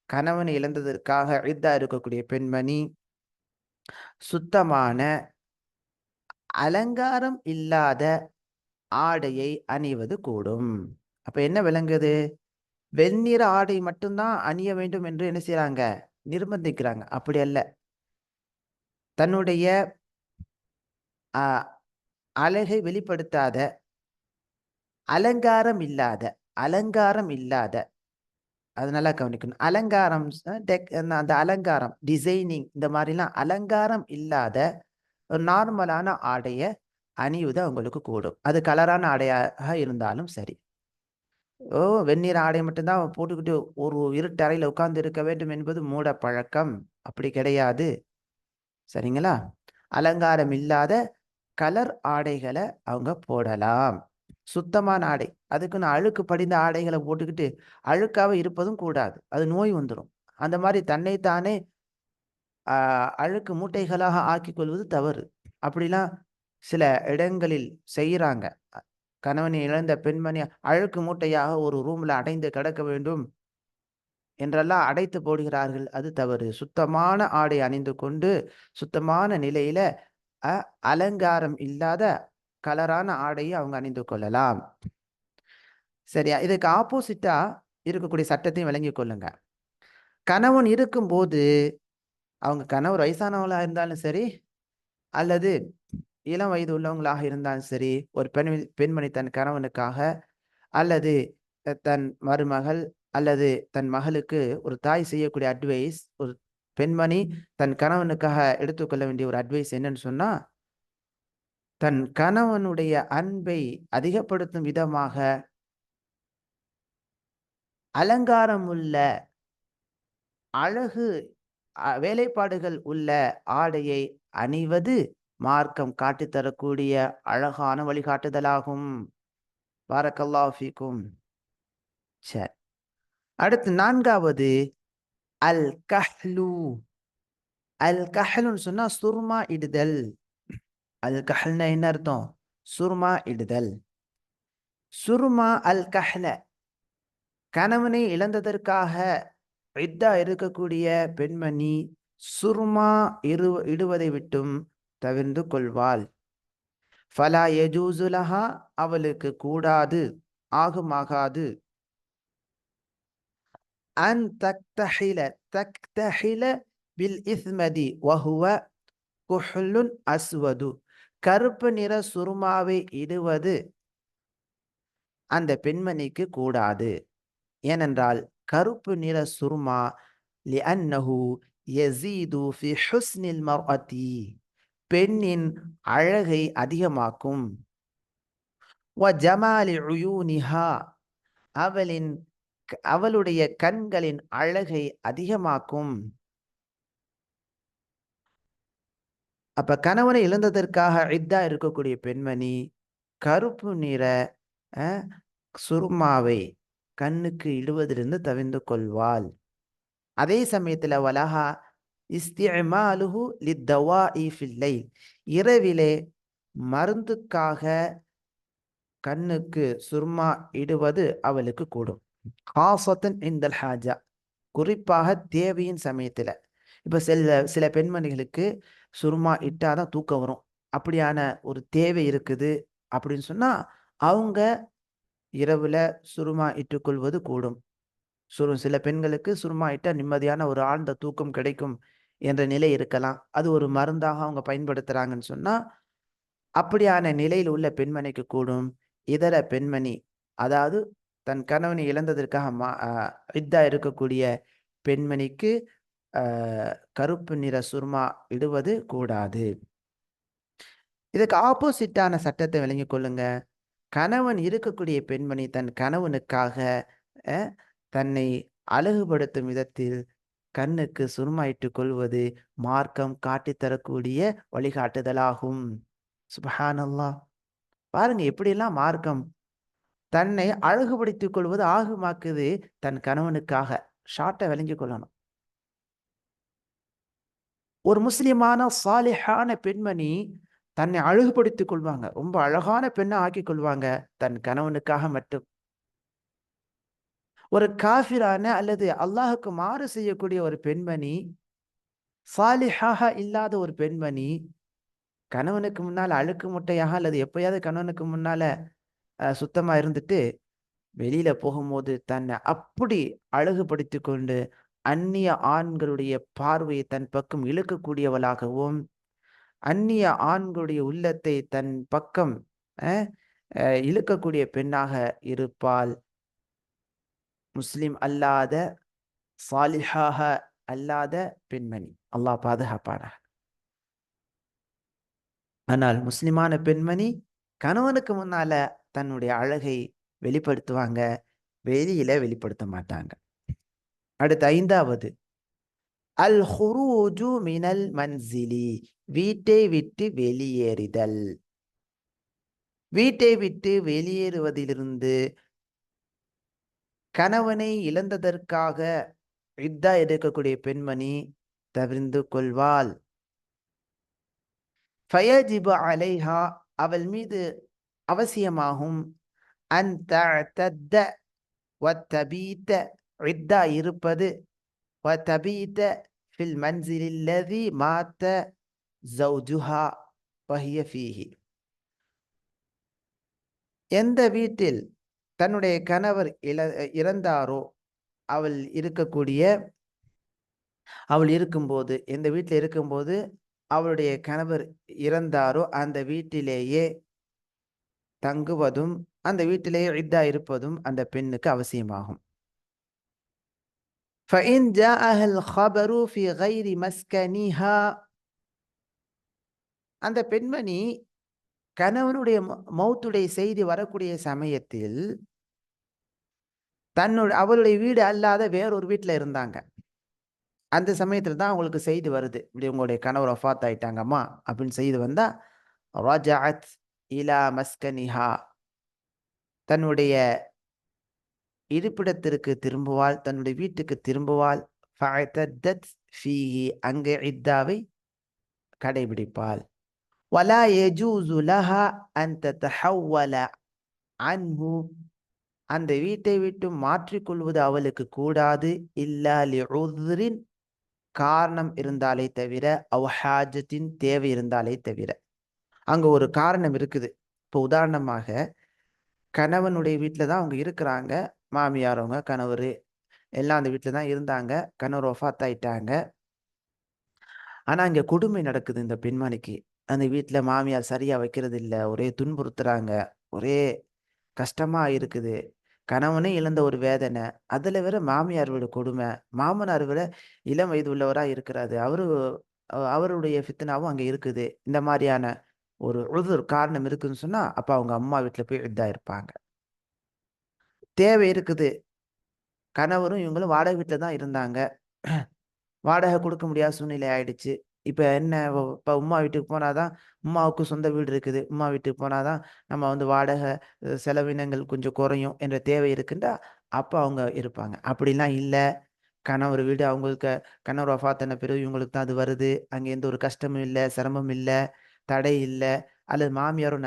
கணவன் இழந்ததற்காக இத்தா இருக்கக்கூடிய பெண்மணி சுத்தமான அலங்காரம் இல்லாத ஆடையை அணிவது கூடும். அப்ப என்ன விளங்குது, வெண்ணிற ஆடை மட்டும்தான் அணிய வேண்டும் என்று என்ன செய்யறாங்க, நிர்பந்திக்கிறாங்க. அப்படி அல்ல. தன்னுடைய அ அழகை வெளிப்படுத்தாத, அலங்காரம் இல்லாத அலங்காரம் இல்லாத அது நல்லா கவனிக்கணும். அலங்காரம் அந்த அலங்காரம், டிசைனிங் இந்த மாரிலாம் அலங்காரம் இல்லாத ஒரு நார்மலான ஆடைய அணிவது அவங்களுக்கு கூடும். அது கலரான ஆடையாக இருந்தாலும் சரி. ஓ! வெண்ணிற ஆடை மட்டும் தான் போட்டுக்கிட்டு ஒரு இருட்டு அறையில உட்கார்ந்து இருக்க வேண்டும் என்பது மூட பழக்கம். அப்படி கிடையாது. சரிங்களா? அலங்காரம் இல்லாத கலர் ஆடைகள அவங்க போடலாம். சுத்தமான ஆடை. அதுக்குன்னு அழுக்கு படிந்த ஆடைகள போட்டுக்கிட்டு, அழுக்காக இருப்பதும் கூடாது. அது நோய் வந்துரும். அந்த மாரி தன்னை தானே அ அழுக்கு மூட்டைகளாக ஆக்கிக் கொள்வது தவறு. அப்படிலாம் சில இடங்களில் செய்றாங்க. கணவனை இழந்த பெண்மணி அழுக்கு மூட்டையாக ஒரு ரூம்ல அடைந்து கிடக்க வேண்டும் என்றெல்லாம் அடைத்து போடுகிறார்கள். அது தவறு. சுத்தமான ஆடை அணிந்து கொண்டு, சுத்தமான நிலையில அ அலங்காரம் இல்லாத கலரான ஆடைய அவங்க அணிந்து கொள்ளலாம். சரியா? இதுக்கு ஆப்போசிட்டா இருக்கக்கூடிய சட்டத்தையும் விளங்கிக் கொள்ளுங்க. கணவன் இருக்கும்போது, அவங்க கணவர் வயசானவங்களா இருந்தாலும் சரி, அல்லது இளம் வயது உள்ளவங்களாக இருந்தாலும் சரி, ஒரு பெண்மணி தன் கணவனுக்காக அல்லது தன் மருமகள் அல்லது தன் மகளுக்கு ஒரு தாய் செய்யக்கூடிய அட்வைஸ், ஒரு பெண்மணி தன் கணவனுக்காக எடுத்துக்கொள்ள வேண்டிய ஒரு அட்வைஸ் என்னன்னு சொன்னா, தன் கணவனுடைய அன்பை அதிகப்படுத்தும் விதமாக அலங்காரம் உள்ள, அழகு வேலைப்பாடுகள் உள்ள ஆடையை அணிவது மார்க்கம் காட்டித் தரக்கூடிய அழகான வழிகாட்டுதலாகும். பாரக்கல்லாஹு ஃபீக்கும். சரி. அடுத்து 4வது அல் கஹ்லு. அல் கஹ்லுன்னு சொன்னா சுர்மா இடுதல். அல் கஹ்ல்னா என்ன அர்த்தம்? சுர்மா இடுதல். சுர்மா அல் கஹ்ல கணவனை இழந்ததற்காக இத்தா இருக்கக்கூடிய பெண்மணி சுர்மா இடுவதை விட்டும் தவிர்ந்து கொள்வாள். ஃபலா யஜூஸு லஹா அவளுக்கு கூடாது, ஆகுமாகாது. அன் தக்தஹில தக்தஹில பில் இஸ்மதி வஹுவ குஹ்லுன் அஸ்வது. கருப்பு நிற சுருமாவை இடுவது அந்த பெண்மணிக்கு கூடாது. ஏனென்றால் கருப்பு நிற சுருமா லிஅன்னஹு யஸீது ஃபி ஹுஸ்னில் மர்அதி பெண்ணின் அழகை அதிகமாக்கும். வ ஜமாலி உயூனிஹா அவளின் அவளுடைய கண்களின் அழகை அதிகமாக்கும். அப்ப கணவனை இழந்ததற்காக இத்தா இருக்கக்கூடிய பெண்மணி கருப்பு நிற அ சுருமாவை கண்ணுக்கு இடுவதிலிருந்து தவிர்ந்து கொள்வாள். அதே சமயத்துல வலஹா இஸ்திஅமாலுஹு லித்தவாஇ ஃபில் லைல் இரவிலே மருந்துக்காக கண்ணுக்கு சுர்மா இடுவது அவளுக்கு கூடும். காசத்தன் இந்தல் ஹாஜா குறிப்பாக தேவையின் சமயத்துல. இப்ப சில சில பெண்மணிகளுக்கு சுருமா இட்டாதான் தூக்கம் வரும். அப்படியான ஒரு தேவை இருக்குது அப்படின்னு சொன்னா, அவங்க இரவுல சுருமா இட்டுக்கொள்வது கூடும். சில பெண்களுக்கு சுருமா இட்டா நிம்மதியான ஒரு ஆழ்ந்த தூக்கம் கிடைக்கும் என்ற நிலை இருக்கலாம். அது ஒரு மருந்தாக அவங்க பயன்படுத்துறாங்கன்னு சொன்னா, அப்படியான நிலையில் உள்ள பெண்மணிக்கு கூடும். இதர பெண்மணி, அதாவது தன் கணவனை இழந்ததற்காக இத்தா இருக்கக்கூடிய பெண்மணிக்கு அ கருப்பு நிற சுர்மா இடுவது கூடாது. இதுக்கு ஆப்போசிட்டான சட்டத்தை விளங்கிக் கொள்ளுங்க. கணவன் இருக்கக்கூடிய பெண்மணி தன் கணவனுக்காக அ தன்னை அழகுபடுத்தும் விதத்தில் கண்ணுக்கு சுருமா இட்டுக் கொள்வது மார்க்கம் காட்டித் தரக்கூடிய வழிகாட்டுதலாகும். சுப்ஹானல்லாஹ். பாருங்க எப்படியெல்லாம் மார்க்கம் தன்னை அழகுபடுத்திக் கொள்வது ஆகுமாக்குது தன் கணவனுக்காக. ஷார்ட்டா விளங்கிக் கொள்ளணும். ஒரு முஸ்லிமான சாலிஹான பெண்மணி தன்னை அழகுபடுத்திக் கொள்வாங்க. ரொம்ப அழகான பெண்ணா ஆக்கிக் கொள்வாங்க. தன் கணவனுக்காக மட்டும். ஒரு காஃபிரான அல்லது அல்லாஹுக்கு மாறு செய்யக்கூடிய ஒரு பெண்மணி, சாலிஹாக இல்லாத ஒரு பெண்மணி, கணவனுக்கு முன்னால அழுக்கு முட்டையாக அல்லது எப்பயாவது கணவனுக்கு முன்னால சுத்தமா இருந்துட்டு, வெளியில போகும்போது தன்னை அப்படி அழகுபடுத்திக் கொண்டு, அந்நிய ஆண்களுடைய பார்வையை தன் பக்கம் இழுக்கக்கூடியவளாகவும், அந்நிய ஆண்களுடைய உள்ளத்தை தன் பக்கம் இழுக்கக்கூடிய பெண்ணாக இருப்பாள். முஸ்லிம் அல்லாத, சாலிஹாக அல்லாத பெண்மணி. அல்லாஹ் பாதுகாப்பானாக. ஆனால் முஸ்லிமான பெண்மணி கணவனுக்கு முன்னால தன்னுடைய அழகை வெளிப்படுத்துவாங்க, வெளியில வெளிப்படுத்த மாட்டாங்க. அடுத்து 5வது, அல் ஹுரூஜு மினல் மன்சிலி, வீட்டை விட்டு வெளியேறுதல். வீட்டை விட்டு வெளியேறுவதிலிருந்து கணவனை இழந்ததற்காக இத்தா எடுக்கக்கூடிய பெண்மணி தவிர்ந்து கொள்வாள். ஃபயஜிபு அலைஹா, அவள் மீது அவசியமாகும், அன் தஅதத்த வத்தபீத, இத்தா இருப்பது, வத்தபீத ஃபில் மன்சிலில் லதி மாத்த ஜௌஜுஹா வஹிய ஃபீஹி. எந்த வீட்டில் தன்னுடைய கணவர் இறந்தாரோ அவள் இருக்கும்போது, எந்த வீட்டில் இருக்கும்போது அவளுடைய கணவர் இறந்தாரோ அந்த வீட்டிலேயே தங்குவதும், அந்த வீட்டிலேயே இத்தா இருப்பதும் அந்த பெண்ணுக்கு அவசியமாகும். فَإِنْ جَاءَهَا الْخَبَرُ فِي غَيْرِ مَسْكَنِهَا, அந்த பெண்மணி கணவனுடைய மௌத்துடைய செய்தி வரக்கூடிய சமயத்தில் அவளுடைய வீடு அல்லாத வேறொரு வீட்டில் இருந்தாங்க. அந்த சமயத்தில் தான் அவங்களுக்கு செய்தி வருது, இப்படி உங்களுடைய கணவர் வஃபாத் ஆயிட்டாங்கம்மா அப்படின்னு செய்தி வந்தா, ரஜஅத் இலா மஸ்கனிஹா, தன்னுடைய இருப்பிடத்திற்கு திரும்புவாள், தன்னுடைய வீட்டுக்கு திரும்புவாள். ஃபஅதத்தத் ஃபீஹி, அங்கே இத்தாவை கடைபிடிப்பாள். வலா யஜூஸு லஹா அன் ததஹவ்வல அன்ஹு, அந்த வீட்டை விட்டு மாற்றிக்கொள்வது அவளுக்கு கூடாது. இல்லா லிஉத்ரின், காரணம் இருந்தாலே தவிர, அவ் ஹாஜத்தின், தேவை இருந்தாலே தவிர. அங்க ஒரு காரணம் இருக்குது. இப்போ உதாரணமாக கணவனுடைய வீட்டில் தான் அவங்க இருக்கிறாங்க, மாமியார் அவங்க கணவர் எல்லாம் அந்த வீட்டில் தான் இருந்தாங்க. கணவர் வஃபாத் ஆயிட்டாங்க. ஆனால் இங்கே கொடுமை நடக்குது இந்த பெண்மணிக்கு. அந்த வீட்டில் மாமியார் சரியாக வைக்கிறது இல்லை, ஒரே துன்புறுத்துறாங்க, ஒரே கஷ்டமாக இருக்குது. கணவனே இழந்த ஒரு வேதனை, அதில் வேற மாமியார் வீடு கொடுமை. மாமனார் விட இளம் வயது உள்ளவராக இருக்கிறாரு, அவருடைய ஃபித்னாவும் அங்கே இருக்குது. இந்த மாதிரியான ஒரு காரணம் இருக்குதுன்னு சொன்னால் அப்போ அவங்க அம்மா வீட்டில் போய் இதாயிருப்பாங்க. தேவை இருக்குது. கணவரும் இவங்களும் வாடகை வீட்டில் தான் இருந்தாங்க. வாடகை கொடுக்க முடியாத சூழ்நிலை ஆயிடுச்சு. இப்போ என்ன, இப்போ உம்மா வீட்டுக்கு போனால் தான், உம்மாவுக்கு சொந்த வீடு இருக்குது, உம்மா வீட்டுக்கு போனால் தான் நம்ம வாடகை செலவினங்கள் கொஞ்சம் குறையும் என்ற தேவை இருக்குண்டா அப்போ அவங்க இருப்பாங்க. அப்படிலாம் இல்லை. கணவர் வீடு அவங்களுக்கு, கணவர் வஃபாத்தான பிறகு இவங்களுக்கு தான் அது வருது. அங்கே எந்த ஒரு கஷ்டமும் இல்லை, சிரமம் இல்லை, தடை இல்லை. அல்லது மாமியாரும்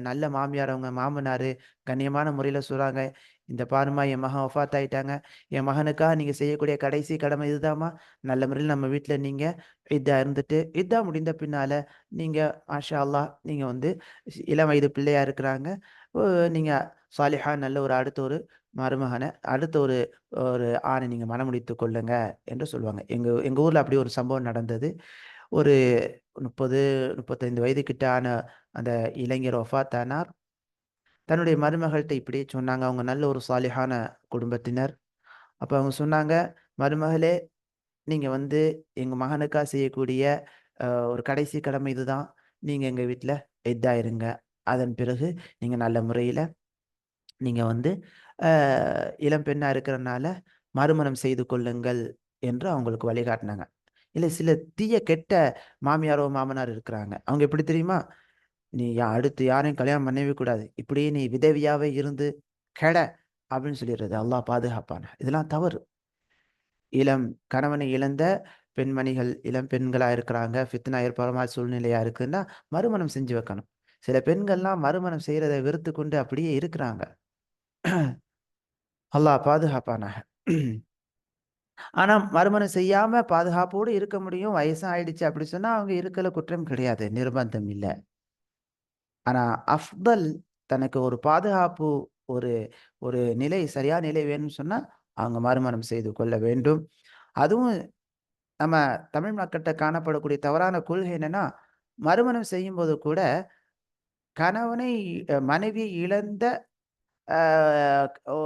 நல்ல மாமியார், அவங்க மாமனார் கண்ணியமான முறையில் சொல்கிறாங்க, இந்த பாருமா என் மகன் வஃபாத் ஆயிட்டாங்க, என் மகனுக்காக நீங்கள் செய்யக்கூடிய கடைசி கடமை இதுதாம்மா, நல்ல முறையில் நம்ம வீட்டில் நீங்கள் இதா இருந்துட்டு, இதா முடிந்த பின்னால் நீங்கள் மாஷா அல்லாஹ், நீங்கள் இளம் வயது பிள்ளையாக இருக்கிறாங்க, நீங்கள் சாலிஹா நல்ல அடுத்த ஒரு ஒரு ஆணை நீங்கள் மனமுடித்து கொள்ளுங்க என்று சொல்லுவாங்க. எங்கள் ஊரில் அப்படி ஒரு சம்பவம் நடந்தது. ஒரு 30, 35 வயது கிட்ட ஆன அந்த இளைஞர் வஃபாத் ஆனார். தன்னுடைய மருமகள்கிட்ட இப்படியே சொன்னாங்க. அவங்க நல்ல ஒரு சாலிஹான குடும்பத்தினர். அப்போ அவங்க சொன்னாங்க, மருமகளே, நீங்கள் எங்கள் மகனுக்காக செய்யக்கூடிய ஒரு கடைசி கடமை இதுதான். நீங்கள் எங்கள் வீட்டில் இதாயிருங்க. அதன் பிறகு நீங்கள் நல்ல முறையில் நீங்கள் இளம் பெண்ணாக இருக்கிறனால மறுமணம் செய்து கொள்ளுங்கள் என்று அவங்களுக்கு வழிகாட்டினாங்க. இல்லை, சில தீய கெட்ட மாமியாரோ மாமனார் இருக்கிறாங்க. அவங்க எப்படி தெரியுமா, நீ அடுத்து யாரையும் கல்யாணம் பண்ணவே கூடாது, இப்படியே நீ விதவியாவே இருந்து கெட அப்படின்னு சொல்லிடுறது. அல்லாஹ் பாதுகாப்பான. இதெல்லாம் தவறு. இளம் கணவனை இழந்த பெண்மணிகள், இளம் பெண்களா இருக்கிறாங்க, ஃபித்னா ஏற்படுற சூழ்நிலையா இருக்குன்னா மறுமணம் செஞ்சு வைக்கணும். சில பெண்கள்லாம் மறுமணம் செய்யறதை வெறுத்து கொண்டு அப்படியே இருக்கிறாங்க. அல்லாஹ் பாதுகாப்பானாக. ஆனா மறுமணம் செய்யாம பாதுகாப்போடு இருக்க முடியும். வயசும் ஆயிடுச்சு அப்படி சொன்னா அவங்க இருக்கல, குற்றம் கிடையாது, நிர்பந்தம் இல்லை. ஆனா அஃதல், தனக்கு ஒரு பாதுகாப்பு, ஒரு ஒரு நிலை, சரியான நிலை வேணும்னு சொன்னா அவங்க மறுமணம் செய்து கொள்ள வேண்டும். அதுவும் நம்ம தமிழ் மக்கள்கிட்ட காணப்படக்கூடிய தவறான கொள்கை என்னன்னா, மறுமணம் செய்யும்போது கூட கணவனை மனைவி இழந்த அ ஓ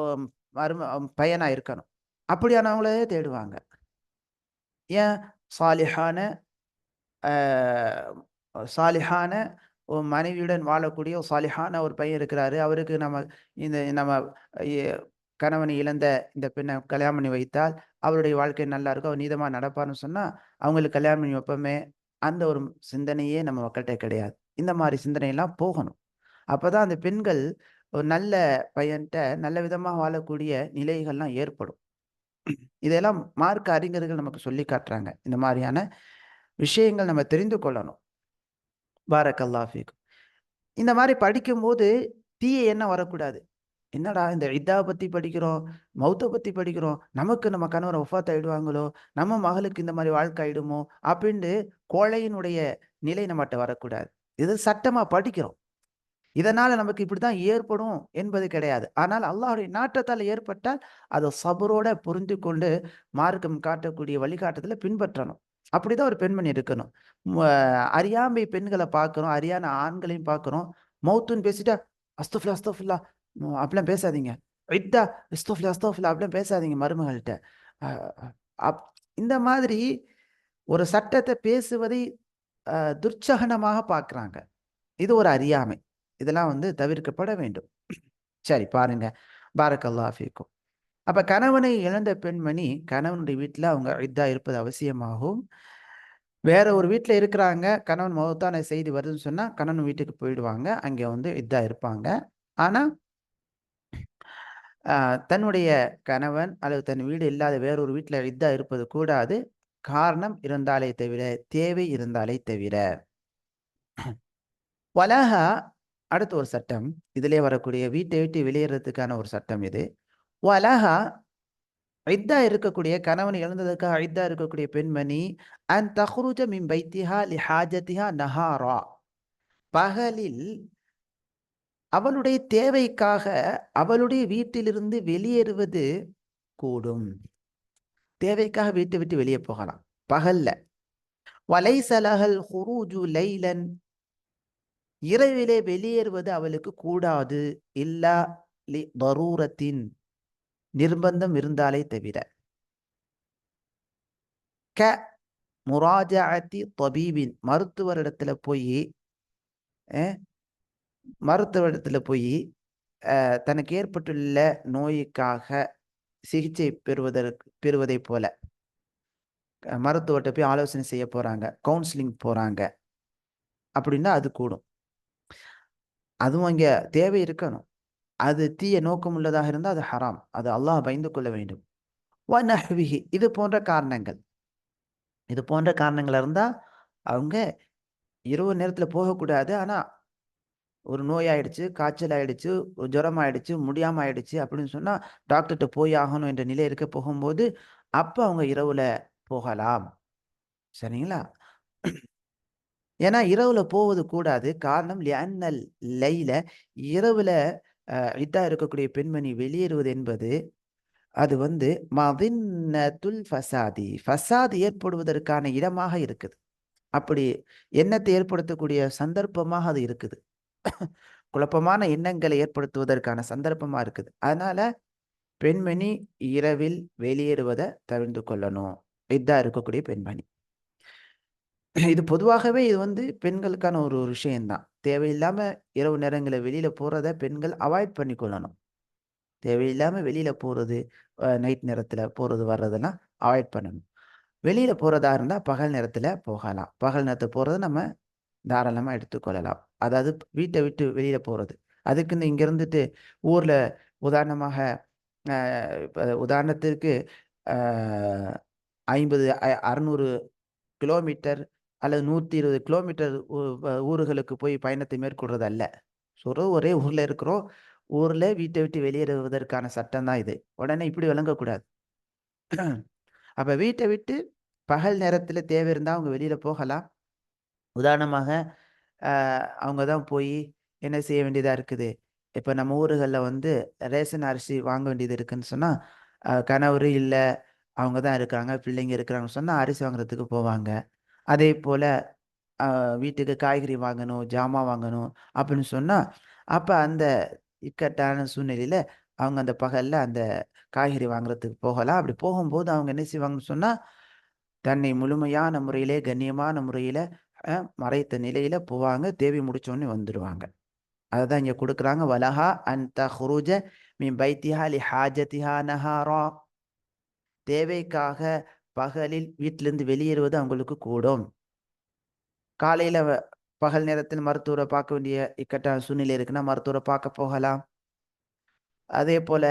பையனா இருக்கணும். அப்படியானவங்களே தேடுவாங்க. ஏன்? சாலிஹான அ சாலிஹான ஒரு மனைவியுடன் வாழக்கூடிய ஒரு சாலிஹான ஒரு பையன் இருக்கிறாரு. அவருக்கு நம்ம எ கணவனை இழந்த இந்த பெண்ண கல்யாணம் பண்ணி வைத்தால், அவருடைய வாழ்க்கை நல்லா இருக்கும். அவர் நீதமா நடப்பார்ன்னு சொன்னா, அவங்களுக்கு கல்யாணம் பண்ணி வைப்போமே, அந்த ஒரு சிந்தனையே நம்ம மக்கள்ட்ட கிடையாது. இந்த மாரி சிந்தனைலாம் போகணும். அப்பதான் அந்த பெண்கள் ஒரு நல்ல பையன்ட்ட நல்ல விதமா வாழக்கூடிய நிலைகள்லாம் ஏற்படும். இதெல்லாம் மார்க்க அறிஞர்கள் நமக்கு சொல்லி காட்டுறாங்க. இந்த மாரியான விஷயங்கள் நம்ம தெரிந்து கொள்ளணும். பாரக்கல்லாஹ் ஃபீக்கும். இந்த மாரி படிக்கும்போது தீய எண்ணம் வரக்கூடாது. என்னடா இந்த இத்தாவ பத்தி படிக்கிறோம், மௌத்த பத்தி படிக்கிறோம். நமக்கு நம்ம கணவர் வஃபாத் ஆயிடுவாங்களோ, நம்ம மகளுக்கு இந்த மாரி வாழ்க்கை ஆயிடுமோ, அப்டின்ட்டு கோழையினுடைய நிலை நம்மட்ட வரக்கூடாது. இது சட்டமா படிக்கிறோம். இதனால நமக்கு இப்படித்தான் ஏற்படும் என்பது கிடையாது. ஆனால் அல்லாஹ்வுடைய நாட்டத்தால் ஏற்பட்டால், அத சபரோட புரிந்துகொண்டு மார்க்கம் காட்டக்கூடிய வழிகாட்டுதல பின்பற்றணும். அப்படிதான் ஒரு பெண்மணி இருக்கணும். ம அறியாமை பெண்கள பார்க்கிறோம். அறியாத ஆண்களையும் பார்க்கிறோம். மௌத்துன்னு பேசிட்டா, அஸ்தக்ஃபிருல்லாஹ் அஸ்தக்ஃபிருல்லாஹ் அப்படிலாம் பேசாதீங்க. இத்தா அஸ்தக்ஃபிருல்லாஹ் அஸ்தக்ஃபிருல்லாஹ் அப்படிலாம் பேசாதீங்க மருமகள்ட்ட. அ அப் இந்த மாதிரி ஒரு சட்டத்த பேசுவதை அ துர்ச்சகனமாக பார்க்கிறாங்க. இது ஒரு அறியாமை. இதெல்லாம் தவிர்க்கப்பட வேண்டும். சரி பாருங்க. பாரக்கல்லாஹு ஃபீக்கும். அப்ப கணவனை இழந்த பெண்மணி, கணவனுடைய வீட்ல அவங்க இத்தா இருப்பது அவசியமாகும். வேற ஒரு வீட்ல இருக்கிறாங்க. கணவன் மௌத்தான செய்தி வருதுன்னு சொன்னா, கணவன் வீட்டுக்கு போயிடுவாங்க. அங்க இத்தா இருப்பாங்க. ஆனா, அ தன்னுடைய கணவன் அல்லது தன் வீடு இல்லாத வேறொரு வீட்ல இத்தா இருப்பது கூடாது. காரணம் இருந்தாலே தவிர, தேவை இருந்தாலே தவிர. வலஹா அடுத்த ஒரு சட்டம். இதிலே வரக்கூடிய வீட்டை விட்டு வெளியேறதுக்கான ஒரு சட்டம் இது. வலஹா இத்தா இருக்கக்கூடிய கணவன் இழந்ததற்காக இத்தா இருக்கக்கூடிய பெண்மணி, அன் தக்ருஜ மின் பைத்திஹா லிஹாஜத்திஹா நஹாரா. பகலில் அவளுடைய தேவைக்காக அவளுடைய வீட்டிலிருந்து வெளியேறுவது கூடும். தேவைக்காக வீட்டை விட்டு வெளியே போகலாம். பகல்ல. வலைஸ லஹல் குரூஜு லைலன். இரவிலே வெளியேறுவது அவளுக்கு கூடாது. இல்லா லி தரூரத்தின். நிர்பந்தம் இருந்தாலே தவிர. க முராஜஅத்தி தபீபின். மருத்துவரிடத்துல போயி அ மருத்துவரிடத்துல போயி, தனக்கு ஏற்பட்டுள்ள நோய்க்காக சிகிச்சை பெறுவதைப் போல. மருத்துவர்ட்ட போய் ஆலோசனை செய்ய போறாங்க. கவுன்சிலிங் போறாங்க. அப்படின்னா அது கூடும். அதுவும் அங்க தேவை இருக்கணும். அது தீய நோக்கம் உள்ளதாக இருந்தா அது ஹராம். அது அல்லாஹ் பயந்து கொள்ள வேண்டும். வ நஹ்விஹி. இது போன்ற காரணங்கள். இது போன்ற காரணங்கள் இருந்தா, அவங்க இரவு நேரத்துல போகக்கூடாது. ஆனா, ஒரு நோய் ஆயிடுச்சு, காய்ச்சல் ஆயிடுச்சு, ஒரு ஜுரம் ஆயிடுச்சு, முடியாம ஆயிடுச்சு அப்படின்னு சொன்னா, டாக்டர்ட்ட போய் ஆகணும் என்ற நிலை இருக்க போகும்போது, அப்ப அவங்க இரவுல போகலாம். சரிங்களா? ஏன்னா இரவுல போவது கூடாது. காரணம் லிஅன்னல் லைல. இரவுல இதா இருக்கக்கூடிய பெண்மணி வெளியேறுவது என்பது, அது மதின்னத்துல் ஃபசாதி. ஃபசாத் ஏற்படுவதற்கான இடமாக இருக்குது. அப்படி எண்ணத்தை ஏற்படுத்தக்கூடிய சந்தர்ப்பமாக அது இருக்குது. குழப்பமான எண்ணங்களை ஏற்படுத்துவதற்கான சந்தர்ப்பமா இருக்குது. அதனால பெண்மணி இரவில் வெளியேறுவத தவிர்த்து கொள்ளணும். இதா இருக்கக்கூடிய பெண்மணி. இது பொதுவாகவே இது பெண்களுக்கான ஒரு ஒரு விஷயம் தான். தேவையில்லாம இரவு நேரங்கள்ல வெளியில போறத பெண்கள் அவாய்ட் பண்ணிக்கொள்ளணும். தேவையில்லாம வெளியில போறது, நைட் நேரத்துல போறது வர்றதெல்லாம் அவாய்ட் பண்ணணும். வெளியில போறதா இருந்தா பகல் நேரத்துல போகலாம். பகல் நேரத்துல போறத நம்ம தாராளமா எடுத்துக்கொள்ளலாம். அதாவது வீட்ட விட்டு வெளியில போறது. அதுக்குன்னு இங்க இருந்துட்டு ஊர்ல உதாரணமாக இப்ப உதாரணத்திற்கு அ 50 600 கிலோமீட்டர் அல்லது 120 கிலோமீட்டர் ஊர்களுக்கு போய் பயணத்தை மேற்கொள்றது அல்ல. சொல்றது ஒரே ஊர்ல இருக்கிறோம். ஊர்ல வீட்ட விட்டு வெளியேறுவதற்கான சட்டம் தான் இது. உடனே இப்படி விளங்கக்கூடாது. அப்ப வீட்ட விட்டு பகல் நேரத்தில தேவை இருந்தா அவங்க வெளியில போகலாம். உதாரணமாக, அ அவங்க தான் போயி என்ன செய்ய வேண்டியதா இருக்குது. இப்ப நம்ம ஊர்கள்ல ரேஷன் அரிசி வாங்க வேண்டியது இருக்குன்னு சொன்னா, கணவரு இல்ல, அவங்க தான் இருக்காங்க, பிள்ளைங்க இருக்கிறாங்கன்னு சொன்னா அரிசி வாங்குறதுக்கு போவாங்க. அதேபோல வீட்டுக்கு காய்கறி வாங்கணும், ஜாமான் வாங்கணும் அப்படின்னு சொன்னா, அப்ப அந்த இக்கட்டான சூழ்நிலையில அவங்க அந்த பகல்ல அந்த காய்கறி வாங்குறதுக்கு போகலாம். அப்படி போகும்போது அவங்க என்ன செய்வாங்கன்னு சொன்னா, தன்னை முழுமையான முறையிலே, கண்ணியமான முறையில அ மறைத்த நிலையில போவாங்க. தேவை முடிச்ச உடனே வந்துருவாங்க. அததான் இங்க குடுக்குறாங்க. "வலஹா அன் தஹ்ருஜ மின் பைத்திஹா லிஹாஜத்திஹா நஹாரா." தேவைக்காக பகலில் வீட்டிலிருந்து வெளியேறுவது அவங்களுக்கு கூடும். காலையில பகல் நேரத்தில் மருத்துவர பார்க்க வேண்டிய இக்கட்டான சூழ்நிலை இருக்குன்னா, மருத்துவர பார்க்க போகலாம். அதேபோல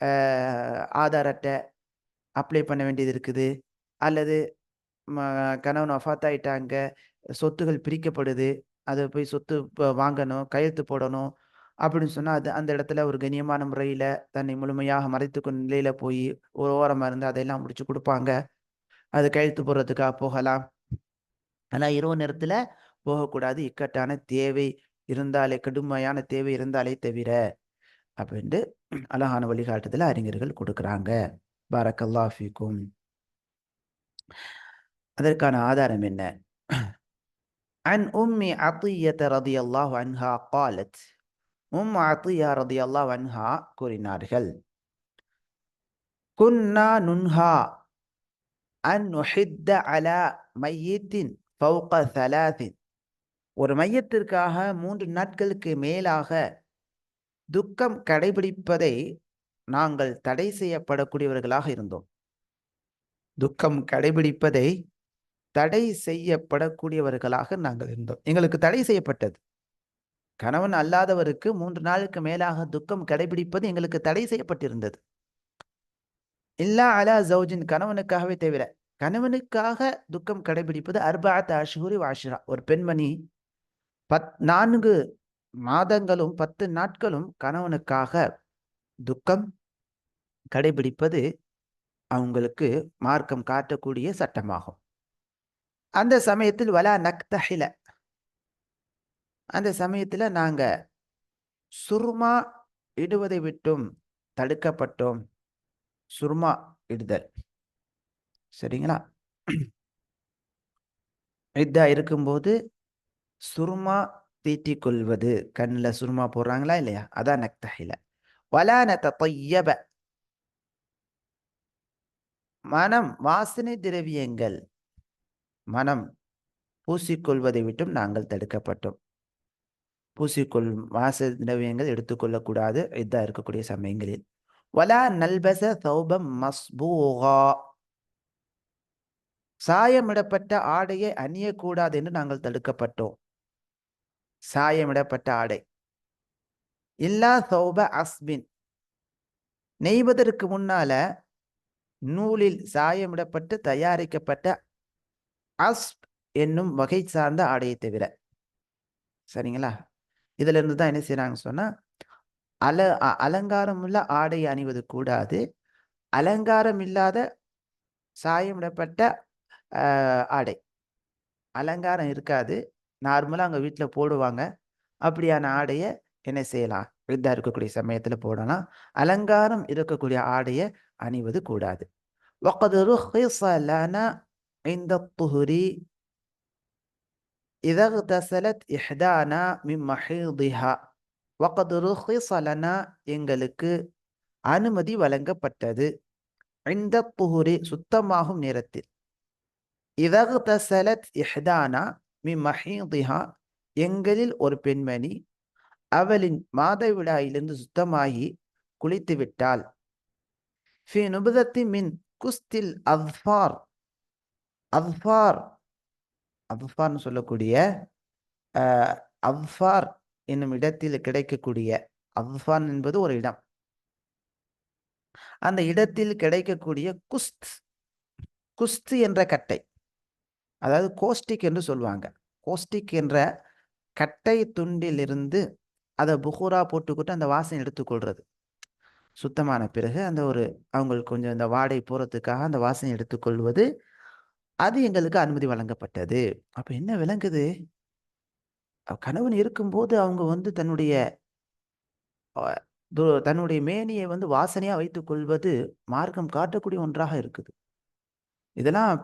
அ ஆதார் அட்டை அப்ளை பண்ண வேண்டியது இருக்குது. அல்லது ம கணவன் வஃபாத் ஆயிட்டாங்க. சொத்துகள் பிரிக்கப்படுது. அத போய் சொத்து வாங்கணும், கையெழுத்து போடணும் அப்படின்னு சொன்னா, அது அந்த இடத்துல ஒரு கண்ணியமான முறையில தன்னை முழுமையாக மறைத்துக்கொண்ட நிலையில போயி, ஒரு ஓரமா இருந்து அதையெல்லாம் முடிச்சு குடுப்பாங்க. அது கையெழுத்து போடுறதுக்காக போகலாம். ஆனா இரவு நேரத்துல போகக்கூடாது. இக்கட்டான தேவை இருந்தாலே கடுமையான தேவை இருந்தாலே தவிர, அப்படின்ட்டு அழகான வழிகாட்டுதல அறிஞர்கள் குடுக்குறாங்க. பாரக்கல்லாஹு ஃபீக்கும். அதற்கான ஆதாரம் என்ன? அன் உம்மி அத்திய்யத ரலியல்லாஹு அன்ஹா காலத். அத்திய்யா ரலியல்லாஹு அன்ஹா கூறினார்கள். குன்னா நுன்ஹா அன் நுஹித்த அலா மையித்தின் ஃபௌக 3. ஒரு மையத்திற்காக 3 நாட்களுக்கு மேலாக துக்கம் கடைபிடிப்பதை நாங்கள் தடை செய்யப்படக்கூடியவர்களாக இருந்தோம். துக்கம் கடைபிடிப்பதை தடை செய்யப்படக்கூடியவர்களாக நாங்கள் இருந்தோம். எங்களுக்கு தடை செய்யப்பட்டது. கணவன் அல்லாதவருக்கு 3 நாளுக்கு மேலாக துக்கம் கடைபிடிப்பது எங்களுக்கு தடை செய்யப்பட்டிருந்தது. இல்லா அலா ஜௌஜின், கணவனுக்காகவே தவிர. கணவனுக்காக துக்கம் கடைபிடிப்பது அர்பஅத் அஷ்ஹுரி வ அஷ்ரா. ஒரு பெண்மணி 4 மாதங்களும் 10 நாட்களும் கணவனுக்காக துக்கம் கடைபிடிப்பது அவங்களுக்கு மார்க்கம் காட்டக்கூடிய சட்டமாகும். அந்த சமயத்தில் வலா நக்தஹில, அந்த சமயத்துல நாங்க சுர்மா இடுவதை விட்டும் தடுக்கப்பட்டோம். சுர்மா இடுதல். சரிங்களா? இத்தா இருக்கும்போது சுர்மா தீட்டிக் கொள்வது. கண்ல சுர்மா போடுறாங்களா இல்லையா? அதான் நக்தஹில. வலா நததய்யப, மனம் வாசனை திரவியங்கள் மனம் பூசிக்கொள்வதை விட்டும் நாங்கள் தடுக்கப்பட்டோம். வாச திரவியங்கள் எடுத்துக்கொள்ளக்கூடாது. இத்தா இருக்கக்கூடிய சமயங்களில். வலா நல்பஸ தௌபம் மஸ்பூகா, சாயமிடப்பட்ட ஆடையை அணியக்கூடாது என்று நாங்கள் தடுக்கப்பட்டோம். சாயமிடப்பட்ட ஆடை. இல்லா தௌப அஸ்பின், நெய்வதற்கு முன்னால நூலில் சாயமிடப்பட்டு தயாரிக்கப்பட்ட அஸ்ப் என்னும் வகை சார்ந்த ஆடையை தவிர. சரிங்களா? இதுல இருந்து தான் என்ன செய்யறாங்க சொன்னா, அலங்காரம் உள்ள ஆடை அணிவது கூடாது. அலங்காரம் இல்லாத சாயமிடப்பட்ட ஆடை. அலங்காரம் இருக்காது. நார்மலா அங்க வீட்ல போடுவாங்க. அப்படியான ஆடைய என்ன செய்யலாம்? இதா இருக்கக்கூடிய சமயத்துல போடலாம். அலங்காரம் இருக்கக்கூடிய ஆடைய அணிவது கூடாது. وَقَدْ رُخِّصَ لَنَا عِنْدَ الطُّهْرِ إِذَا اغْتَسَلَتْ إِحْدَانَا مِنْ مَحِيضِهَا. وَقَدْ رُخِّصَ لَنَا, எங்களுக்கு அனுமதி வழங்கப்பட்டது. عِنْدَ الطُّهْرِ, சுத்தமாகும் நேரத்தில். إِذَا اغْتَسَلَتْ إِحْدَانَا مِنْ مَحِيضِهَا, எங்களில் ஒரு பெண்மணி அவளின் மாதவிடாயிலிருந்து சுத்தமாகி குளித்து விட்டால். ஃபி நுபுதத்தி மின் குஸ்தில் அஃபார். அஃபார், அஃபார்னு சொல்லக்கூடிய அஃபார் என்னும் இடத்தில் கிடைக்கக்கூடிய, அஃபான் என்பது ஒரு இடம். அந்த இடத்தில் கிடைக்கக்கூடிய குஸ்த், குஸ்து என்ற கட்டை, அதாவது கோஸ்டிக் என்று சொல்லுவாங்க. கோஸ்டிக் என்ற கட்டை துண்டிலிருந்து அதை புகூரா போட்டுக்கிட்டு அந்த வாசனை எடுத்துக்கொள்றது. சுத்தமான பிறகு அந்த ஒரு அவங்களுக்கு கொஞ்சம் இந்த வாடை போறதுக்காக அந்த வாசனை எடுத்துக்கொள்வது, அது எங்களுக்கு அனுமதி வழங்கப்பட்டது. அப்ப என்ன விளங்குது? கணவன் இருக்கும்போது அவங்க தன்னுடைய தன்னுடைய மேனியை வாசனையா வைத்துக் கொள்வது மார்க்கம் காட்டக்கூடிய ஒன்றாக இருக்குது. இதெல்லாம்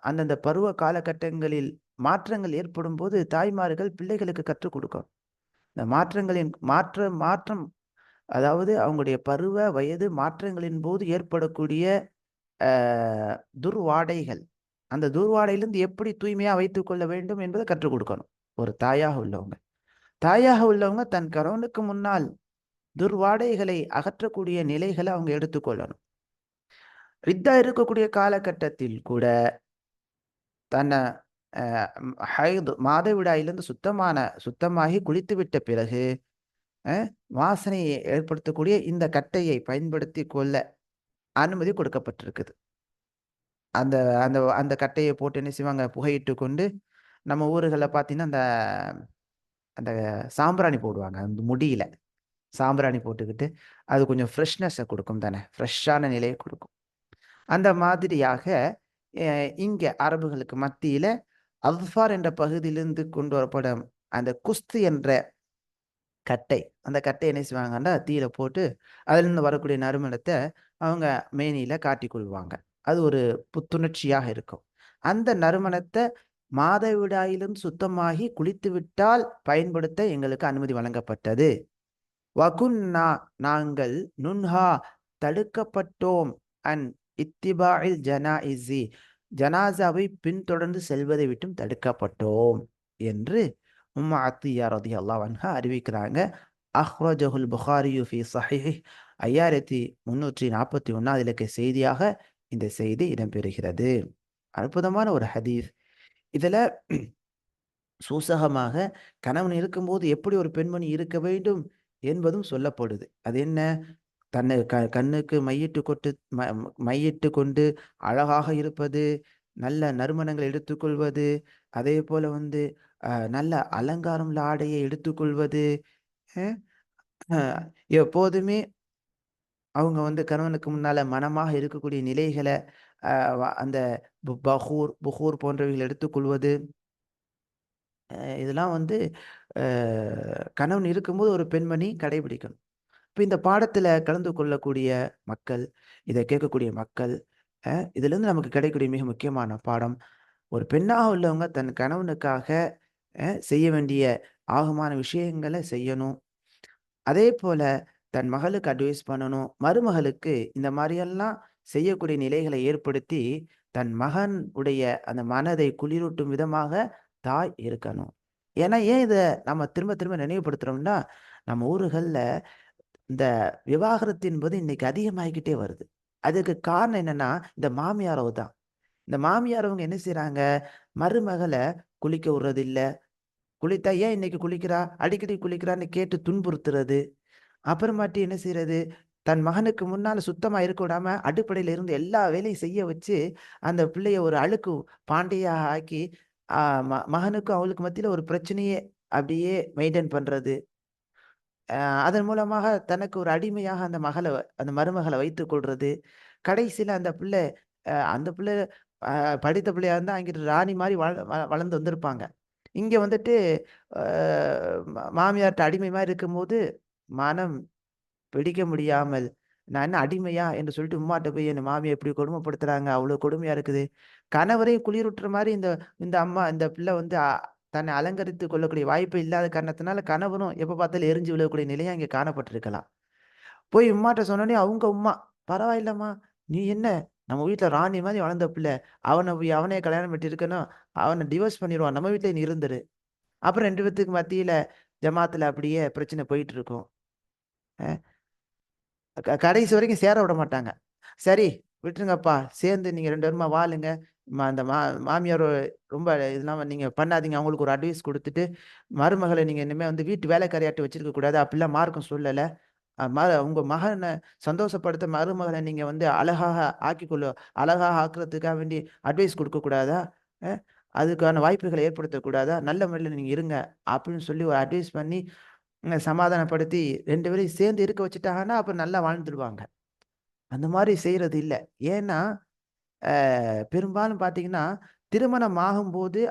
அந்தந்த பருவ காலகட்டங்களில் மாற்றங்கள் ஏற்படும்போது தாய்மார்கள் பிள்ளைகளுக்கு கற்றுக் கொடுக்கணும். இந்த மாற்றம் அதாவது அவங்களுடைய பருவ வயது மாற்றங்களின் போது ஏற்படக்கூடிய துர்வாடைகள், அந்த துர்வாடையிலிருந்து எப்படி தூய்மையா வைத்துக் கொள்ள வேண்டும் என்பதை கற்றுக் கொடுக்கணும் ஒரு தாயாக உள்ளவங்க தன் கணவனுக்கு முன்னால் துர்வாடைகளை அகற்றக்கூடிய நிலைகளை அவங்க எடுத்துக்கொள்ளணும். ரித்தா இருக்கக்கூடிய காலகட்டத்தில் கூட தன்னை மாதவிடாயிலிருந்து சுத்தமாகி குளித்து விட்ட பிறகு வாசனையை ஏற்படுத்தக்கூடிய இந்த கட்டையை பயன்படுத்தி கொள்ள அனுமதி கொடுக்கப்பட்டிருக்குது. அந்த அந்த அந்த கட்டையை போட்டு என்ன செய்வாங்க, புகையிட்டு கொண்டு நம்ம ஊர்களில் பார்த்தீங்கன்னா அந்த அந்த சாம்பிராணி போடுவாங்க. அந்த முடியில சாம்பிராணி போட்டுக்கிட்டு அது கொஞ்சம் ஃப்ரெஷ்னஸை கொடுக்கும் தானே, ஃப்ரெஷ்ஷான நிலையை கொடுக்கும். அந்த மாதிரியாக இங்க அரபுகளுக்கு மத்தியில அல்ஃபார் என்ற பகுதியிலிருந்து கொண்டு வரப்படும் அந்த குஸ்து என்ற கட்டை, அந்த கட்டை என்ன செய்வாங்கன்னா தீயில போட்டு அதிலிருந்து வரக்கூடிய நறுமணத்தை அவங்க மேனியில காட்டிக்கொள்வாங்க. அது ஒரு புத்துணர்ச்சியாக இருக்கும். அந்த நறுமணத்தை மாதவிடாயிலிருந்து சுத்தமாகி குளித்து விட்டால் பயன்படுத்த எங்களுக்கு அனுமதி வழங்கப்பட்டது. வகுன்னா நாங்கள் நுன்ஹா தடுக்கப்பட்டோம் அன் இத்திபாயில் ஜனாஇஸி ஜனாசாவை பின்தொடர்ந்து செல்வதை விட்டும் தடுக்கப்பட்டோம் என்று அத்தியா ரலியல்லாஹு அன்ஹா அறிவிக்கிறாங்க. அஹ்ரஜஹுல் புகாரியு ஃபி ஸஹீஹ் 5341 இலக்க செய்தியாக இந்த செய்தி இடம்பெறுகிறது. அற்புதமான ஒரு ஹதீஸ். இதுல சூசகமாக கணவன் இருக்கும்போது எப்படி ஒரு பெண்மணி இருக்க வேண்டும் என்பதும் சொல்லப்படுது. அது என்ன? தன்னை கண்ணுக்கு மையிட்டு கொண்டு அழகாக இருப்பது, நல்ல நறுமணங்கள் எடுத்துக்கொள்வது, அதே போல நல்ல அலங்காரம் உள்ள ஆடையை எடுத்துக்கொள்வது, எப்போதுமே அவங்க கணவனுக்கு முன்னால மனமாக இருக்கக்கூடிய நிலைகளை அந்த புகூர் போன்றவைகள் எடுத்துக்கொள்வது, இதெல்லாம் கணவன் இருக்கும்போது ஒரு பெண்மணி கடைபிடிக்கணும். இப்போ இந்த பாடத்தில் கலந்து கொள்ளக்கூடிய மக்கள், இதை கேட்கக்கூடிய மக்கள், இதிலிருந்து நமக்கு கிடைக்கக்கூடிய மிக முக்கியமான பாடம், ஒரு பெண்ணாக உள்ளவங்க தன் கணவனுக்காக செய்ய வேண்டிய ஆகமான விஷயங்களை செய்யணும். அதே போல தன் மகளுக்கு அட்வைஸ் பண்ணணும். மருமகளுக்கு இந்த மாதிரியெல்லாம் செய்யக்கூடிய நிலைகளை ஏற்படுத்தி தன் மகன் உடைய அந்த மனதை குளிரூட்டும் விதமாக தாய் இருக்கணும். ஏன்னா ஏன் இதை நம்ம திரும்ப திரும்ப நினைவுபடுத்துறோம்னா, நம்ம ஊர்களில் இந்த விவாகரத்து என்பது இன்னைக்கு அதிகமாகிக்கிட்டே வருது. அதுக்கு காரணம் என்னன்னா, இந்த மாமியாரவு தான். இந்த மாமியாரவங்க என்ன செய்றாங்க, மருமகளை குளிக்க விடுறது இல்ல. குளித்தா ஏன் இன்னைக்கு குளிக்கிறா, அடிக்கடி குளிக்கிறான்னு கேட்டு துன்புறுத்துறது. அப்புறமாட்டி என்ன செய்யறது, தன் மகனுக்கு முன்னால சுத்தமா இருக்க விடாம அடுப்படையில இருந்து எல்லா வேலையும் செய்ய வச்சு அந்த பிள்ளைய ஒரு அழுக்கு பாண்டியா ஆக்கி மகனுக்கும் அவளுக்கு மத்தியில ஒரு பிரச்சனையே அப்படியே மெயின்டைன் பண்றது. அதன் மூலமாக தனக்கு ஒரு அடிமையாக அந்த மருமகளை வைத்துக் கொள்றது. கடைசியில அந்த பிள்ளை படித்த பிள்ளையா இருந்தா அங்கிட்டு ராணி மாதிரி வளர்ந்து வந்திருப்பாங்க. இங்க அ மாமியார்ட்ட அடிமை மாதிரி இருக்கும்போது மனம் பிடிக்க முடியாமல், நான் என்ன அடிமையா என்று சொல்லிட்டு உம்மாட்ட போய் என் மாமியா இப்படி கொடுமைப்படுத்துறாங்க, அவ்வளோ கொடுமையா இருக்குது. கணவரையும் குளிரூட்டுற மாரி இந்த இந்த அம்மா இந்த பிள்ளை தன்னை அலங்கரித்துக் கொள்ளக்கூடிய வாய்ப்பு இல்லாத காரணத்தினால கணவரும் எப்ப பார்த்தாலும் எரிஞ்சு விழக்கூடிய நிலையும் அங்கே காணப்பட்டிருக்கலாம். போய் உம்மாட்ட சொன்னோனே அவங்க உம்மா, "பரவாயில்லம்மா, நீ என்ன நம்ம வீட்ல ராணி மாரி வளர்ந்த பிள்ளை. அவனையே கல்யாணம் பண்ணியிருக்கணும். அவன டிவோர்ஸ் பண்ணிருவான். நம்ம வீட்லயே நீ இருந்துரு." அப்புறம் 2 பேத்துக்கு மத்தியில ஜமாத்துல அப்படியே பிரச்சனை போயிட்டு இருக்கும். அ கடைசி வரைக்கும் சேர விட மாட்டாங்க. சரி விட்டுருங்கப்பா. சேர்ந்து நீங்க 2 பேருமா வாழுங்க. அந்த மாமியார் ரொம்ப இதெல்லாம் நீங்க பண்ணாதீங்க. அவங்களுக்கு ஒரு அட்வைஸ் குடுத்துட்டு, மருமகள நீங்க இனிமே வீட்டு வேலைக்காரியாட்ட வச்சிருக்க கூடாது. அப்படிலாம் மார்க்கம் சொல்லல. உங்க மகன சந்தோஷப்படுத்த மருமகள நீங்க அழகாக ஆக்குறதுக்காக வேண்டி அட்வைஸ் குடுக்க கூடாதா? அ அதுக்கான வாய்ப்புகள ஏற்படுத்தக்கூடாதா? நல்ல முறையில நீங்க இருங்க. அப்படின்னு சொல்லி ஒரு அட்வைஸ் பண்ணி சமாதானப்படுத்தி 2 பேரையும் சேர்ந்து இருக்க வச்சுட்டாங்கன்னா, அப்புறம் நல்லா வாழ்ந்துடுவாங்க. அந்த மாரி செய்றது இல்ல. ஏன்னா, அ பெரும்பாலும் பார்த்தீங்கன்னா, திருமணம் ஆகும்போது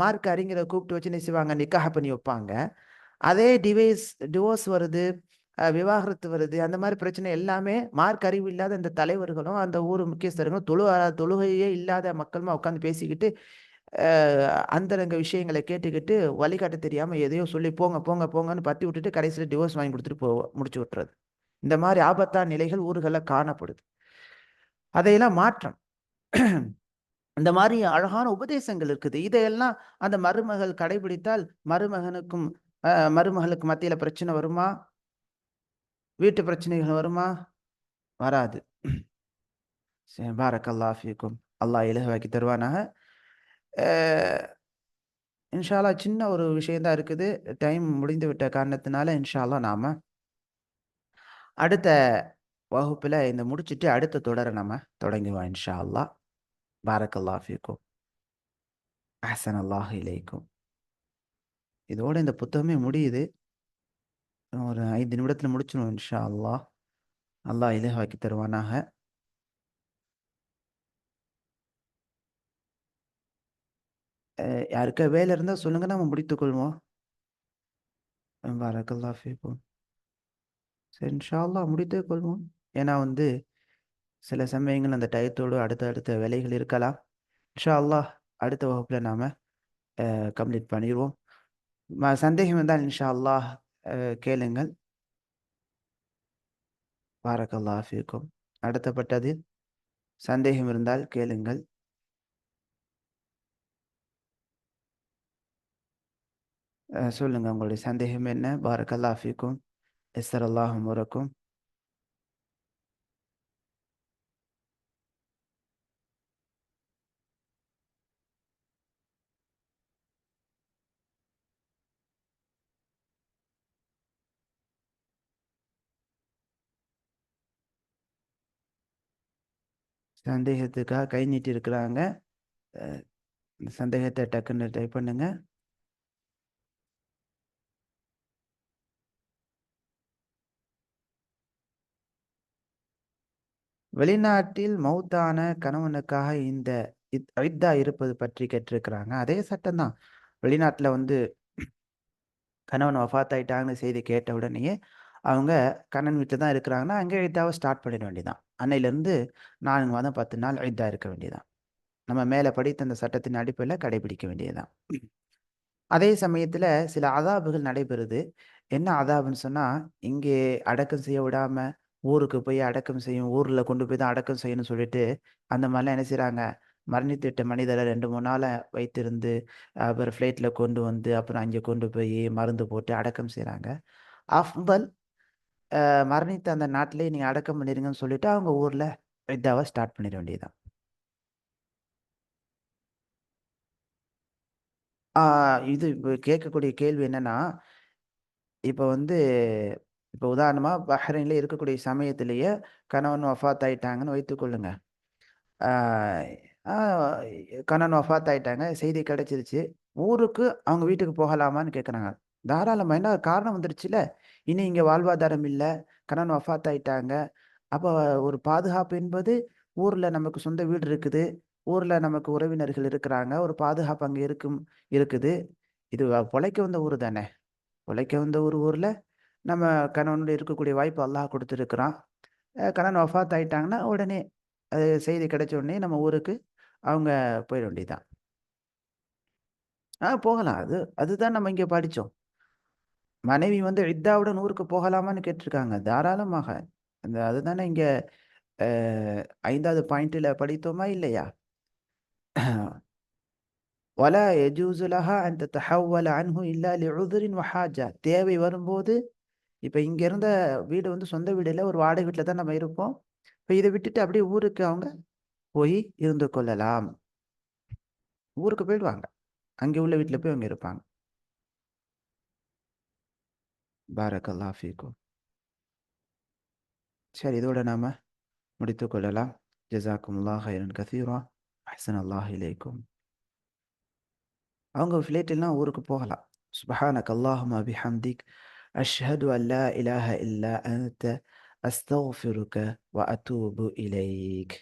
மார்க்க அறிஞர கூப்பிட்டு வச்சு என்ன செய்வாங்க, நிக்காஹ் பண்ணி வைப்பாங்க. அதே டிவோர்ஸ் வருது. விவாகரத்து வருது. அந்த மாரி பிரச்சனை எல்லாமே மார்க் அறிவு இல்லாத இந்த தலைவர்களும், அந்த ஊர் முக்கியஸ்தர்களும் தொழுகையே இல்லாத மக்களுமா உட்கார்ந்து பேசிக்கிட்டு, அ அந்தரங்க விஷயங்கள கேட்டுக்கிட்டு, வழிகாட்ட தெரியாம எதையோ சொல்லி போங்க, போங்க, போங்கன்னு பத்தி விட்டுட்டு கடைசியில டிவோர்ஸ் வாங்கி குடுத்துட்டு முடிச்சு விட்டுறது. இந்த மாரி ஆபத்தான நிலைகள் ஊர்கள்ல காணப்படுது. அதையெல்லாம் மாற்றணும். இந்த மாரி அழகான உபதேசங்கள் இருக்குது. இதையெல்லாம் அந்த மருமகள் கடைபிடித்தால், மருமகனுக்கும் மருமகளுக்கு மத்தியில பிரச்சனை வருமா? வீட்டு பிரச்சனைகள் வருமா? வராது. பாரக்கல்லாஹு ஃபீக்கும். அல்லாஹ் இலகுவாக்கி தருவானாக. அ இன்ஷா அல்லாஹ் சின்ன ஒரு விஷயம் தான் இருக்குது. டைம் முடிந்து விட்ட காரணத்தினால இன்ஷா அல்லாஹ் நாம அடுத்த வகுப்புல இந்த முடிச்சுட்டு அடுத்த தொடர நம்ம தொடங்குவோம் இன்ஷா அல்லாஹ். பாரக்கல்லாஹு ஃபீக்கும். அஹ்ஸனல்லாஹு இலைக்கும். இதோட இந்த புத்தகமே முடியுது. ஒரு 5 நிமிடத்துல முடிச்சிருவோம் இன்ஷா அல்லாஹ். அல்லாஹ் இலகுவாக்கி தருவானாக. யாருக்கா வேலை இருந்தா சொல்லுங்க, நம்ம முடித்துக் கொள்வோம். பாரக்கல்லாஹு ஃபீக்கும். சரி இன்ஷா அல்லாஹ் முடித்துக் கொள்வோம். ஏன்னா வந்து சில சமயங்கள் அந்த டயத்தோடு அடுத்த அடுத்த வேலைகள் இருக்கலாம். இன்ஷா அல்லாஹ் அடுத்த வகுப்புல நாம கம்ப்ளீட் பண்ணிருவோம். சந்தேகம் இருந்தால் இன்ஷா அல்லாஹ் கேளுங்கள். பாரக்கல்லாஹு ஃபீக்கும். அடுத்தப்பட்டது சந்தேகம் இருந்தால் கேளுங்கள். சொல்லுங்க உங்களுடைய சந்தேகம் என்ன? பாரக்கல்லாஹு ஃபீக்கும். யஸ்ஸரல்லாஹு அமூரக்கும். சந்தேகத்துக்காக கை நீட்டி இருக்கிறாங்க. அ சந்தேகத்த டக்குன்னு டைப் பண்ணுங்க. வெளிநாட்டில் மௌத்தான கணவனுக்காக இந்த இத்தா இருப்பது பற்றி கேட்டிருக்கிறாங்க. அதே சட்டம் தான். வெளிநாட்டுல வந்து கணவன் வஃபாத் ஆயிட்டாங்கன்னு செய்தி கேட்ட உடனேயே, அவங்க கணவன் வீட்ல தான் இருக்கிறாங்கன்னா, அங்கே இத்தாவ ஸ்டார்ட் பண்ணிட வேண்டியதுதான். அன்னையிலிருந்து 4 மாதம் 10 நாள் இத்தா இருக்க வேண்டியதுதான். நம்ம மேல படித்த அந்த சட்டத்தின் அடிப்படையில கடைபிடிக்க வேண்டியதுதான். அதே சமயத்துல சில அதாபுகள் நடைபெறுது. என்ன அதாபுன்னு சொன்னா, இங்கே அடக்கம் செய்ய விடாம, ஊருக்கு போய் அடக்கம் செய்யும். ஊர்ல கொண்டு போய் தான் அடக்கம் செய்யணும்னு சொல்லிட்டு, அந்த மாரிலாம் என்ன செய்றாங்க, மரணித்துவிட்ட மனிதர 2, 3 நாளா வைத்திருந்து, அப்புறம் ஃப்ளைட்ல கொண்டு வந்து, அப்புறம் அங்கே கொண்டு போய் மருந்து போட்டு அடக்கம் செய்றாங்க. அஃதல் மரணித்த அந்த நாட்டிலேயே நீங்க அடக்கம் பண்ணிருங்கன்னு சொல்லிட்டு, அவங்க ஊர்ல இத்தாவ ஸ்டார்ட் பண்ணிட வேண்டியதுதான். ஆ இது இப்ப கேட்கக்கூடிய கேள்வி என்னன்னா, இப்ப வந்து இப்ப உதாரணமா பஹ்ரைன்ல இருக்கக்கூடிய சமயத்திலேயே கணவன் வஃபாத் ஆயிட்டாங்கன்னு வைத்துக்கொள்ளுங்க. ஆ ஆ கணவன் வஃபாத் ஆயிட்டாங்க. செய்தி கிடைச்சிருச்சு. ஊருக்கு அவங்க வீட்டுக்கு போகலாமான்னு கேட்குறாங்க. தாராளமா. ஏன்னா காரணம் வந்துருச்சுல்ல. இனி இங்க வாழ்வாதாரம் இல்ல. கணவன் வஃபாத் ஆயிட்டாங்க. அப்ப ஒரு பாதுகாப்பு என்பது ஊர்ல நமக்கு சொந்த வீடு இருக்குது. ஊர்ல நமக்கு உறவினர்கள் இருக்கிறாங்க. ஒரு பாதுகாப்பு அங்க இருக்குது. இது பொழைக்க வந்த ஊரு தானே. பொழைக்க வந்த ஒரு ஊர்ல நம்ம கணவனோட இருக்கக்கூடிய வாய்ப்பு அல்லாஹ் குடுத்துருக்கிறான். கணவன் வஃபாத் ஆயிட்டாங்கன்னா, உடனே செய்தி கிடைச்ச உடனே நம்ம ஊருக்கு அவங்க போயிட வேண்டியதுதான். போகலாம். அதுதான் நம்ம இங்க படிச்சோம். மனைவி வந்து இத்தாவுடன் ஊருக்கு போகலாமான்னு கேட்டிருக்காங்க. தாராளமாக. அதுதானே இங்க அ 5வது பாயிண்ட்ல படித்தோமா இல்லையா? "வலா யஜூஸு லஹா அன் தத்தஹவ்வல அன்ஹு இல்லா லிஉذ்ரின் வ ஹாஜா." தேவை வரும்போது இப்ப இங்க இருந்த வீடு வந்து சொந்த வீடு இல்ல. ஒரு வாடகை வீட்ல தான் நம்ம இருப்போம். இப்ப இத விட்டுட்டு அப்படியே ஊருக்கு அவங்க போய் இருந்து கொள்ளலாம். ஊருக்கு போயிடுவாங்க. அங்கே உள்ள வீட்ல போய் அவங்க இருப்பாங்க. பாரக்கல்லாஹு ஃபீக்கும். சரி இதோட நாம முடித்துக் கொள்ளலாம். ஜஸாக்குமுல்லாஹ் ஹைரன் கஸீரா. அஹ்ஸனல்லாஹு இலைக்கும். அவங்க ஃப்ளைட் எல்லாம் ஊருக்கு போகலாம். சுப்ஹானக அல்லாஹும்ம பிஹம்திக். அஷ்ஹது அன் லா இலாஹ இல்லா அன்த அஸ்தக்ஃபிருக வ அத்தூபு இலைக்.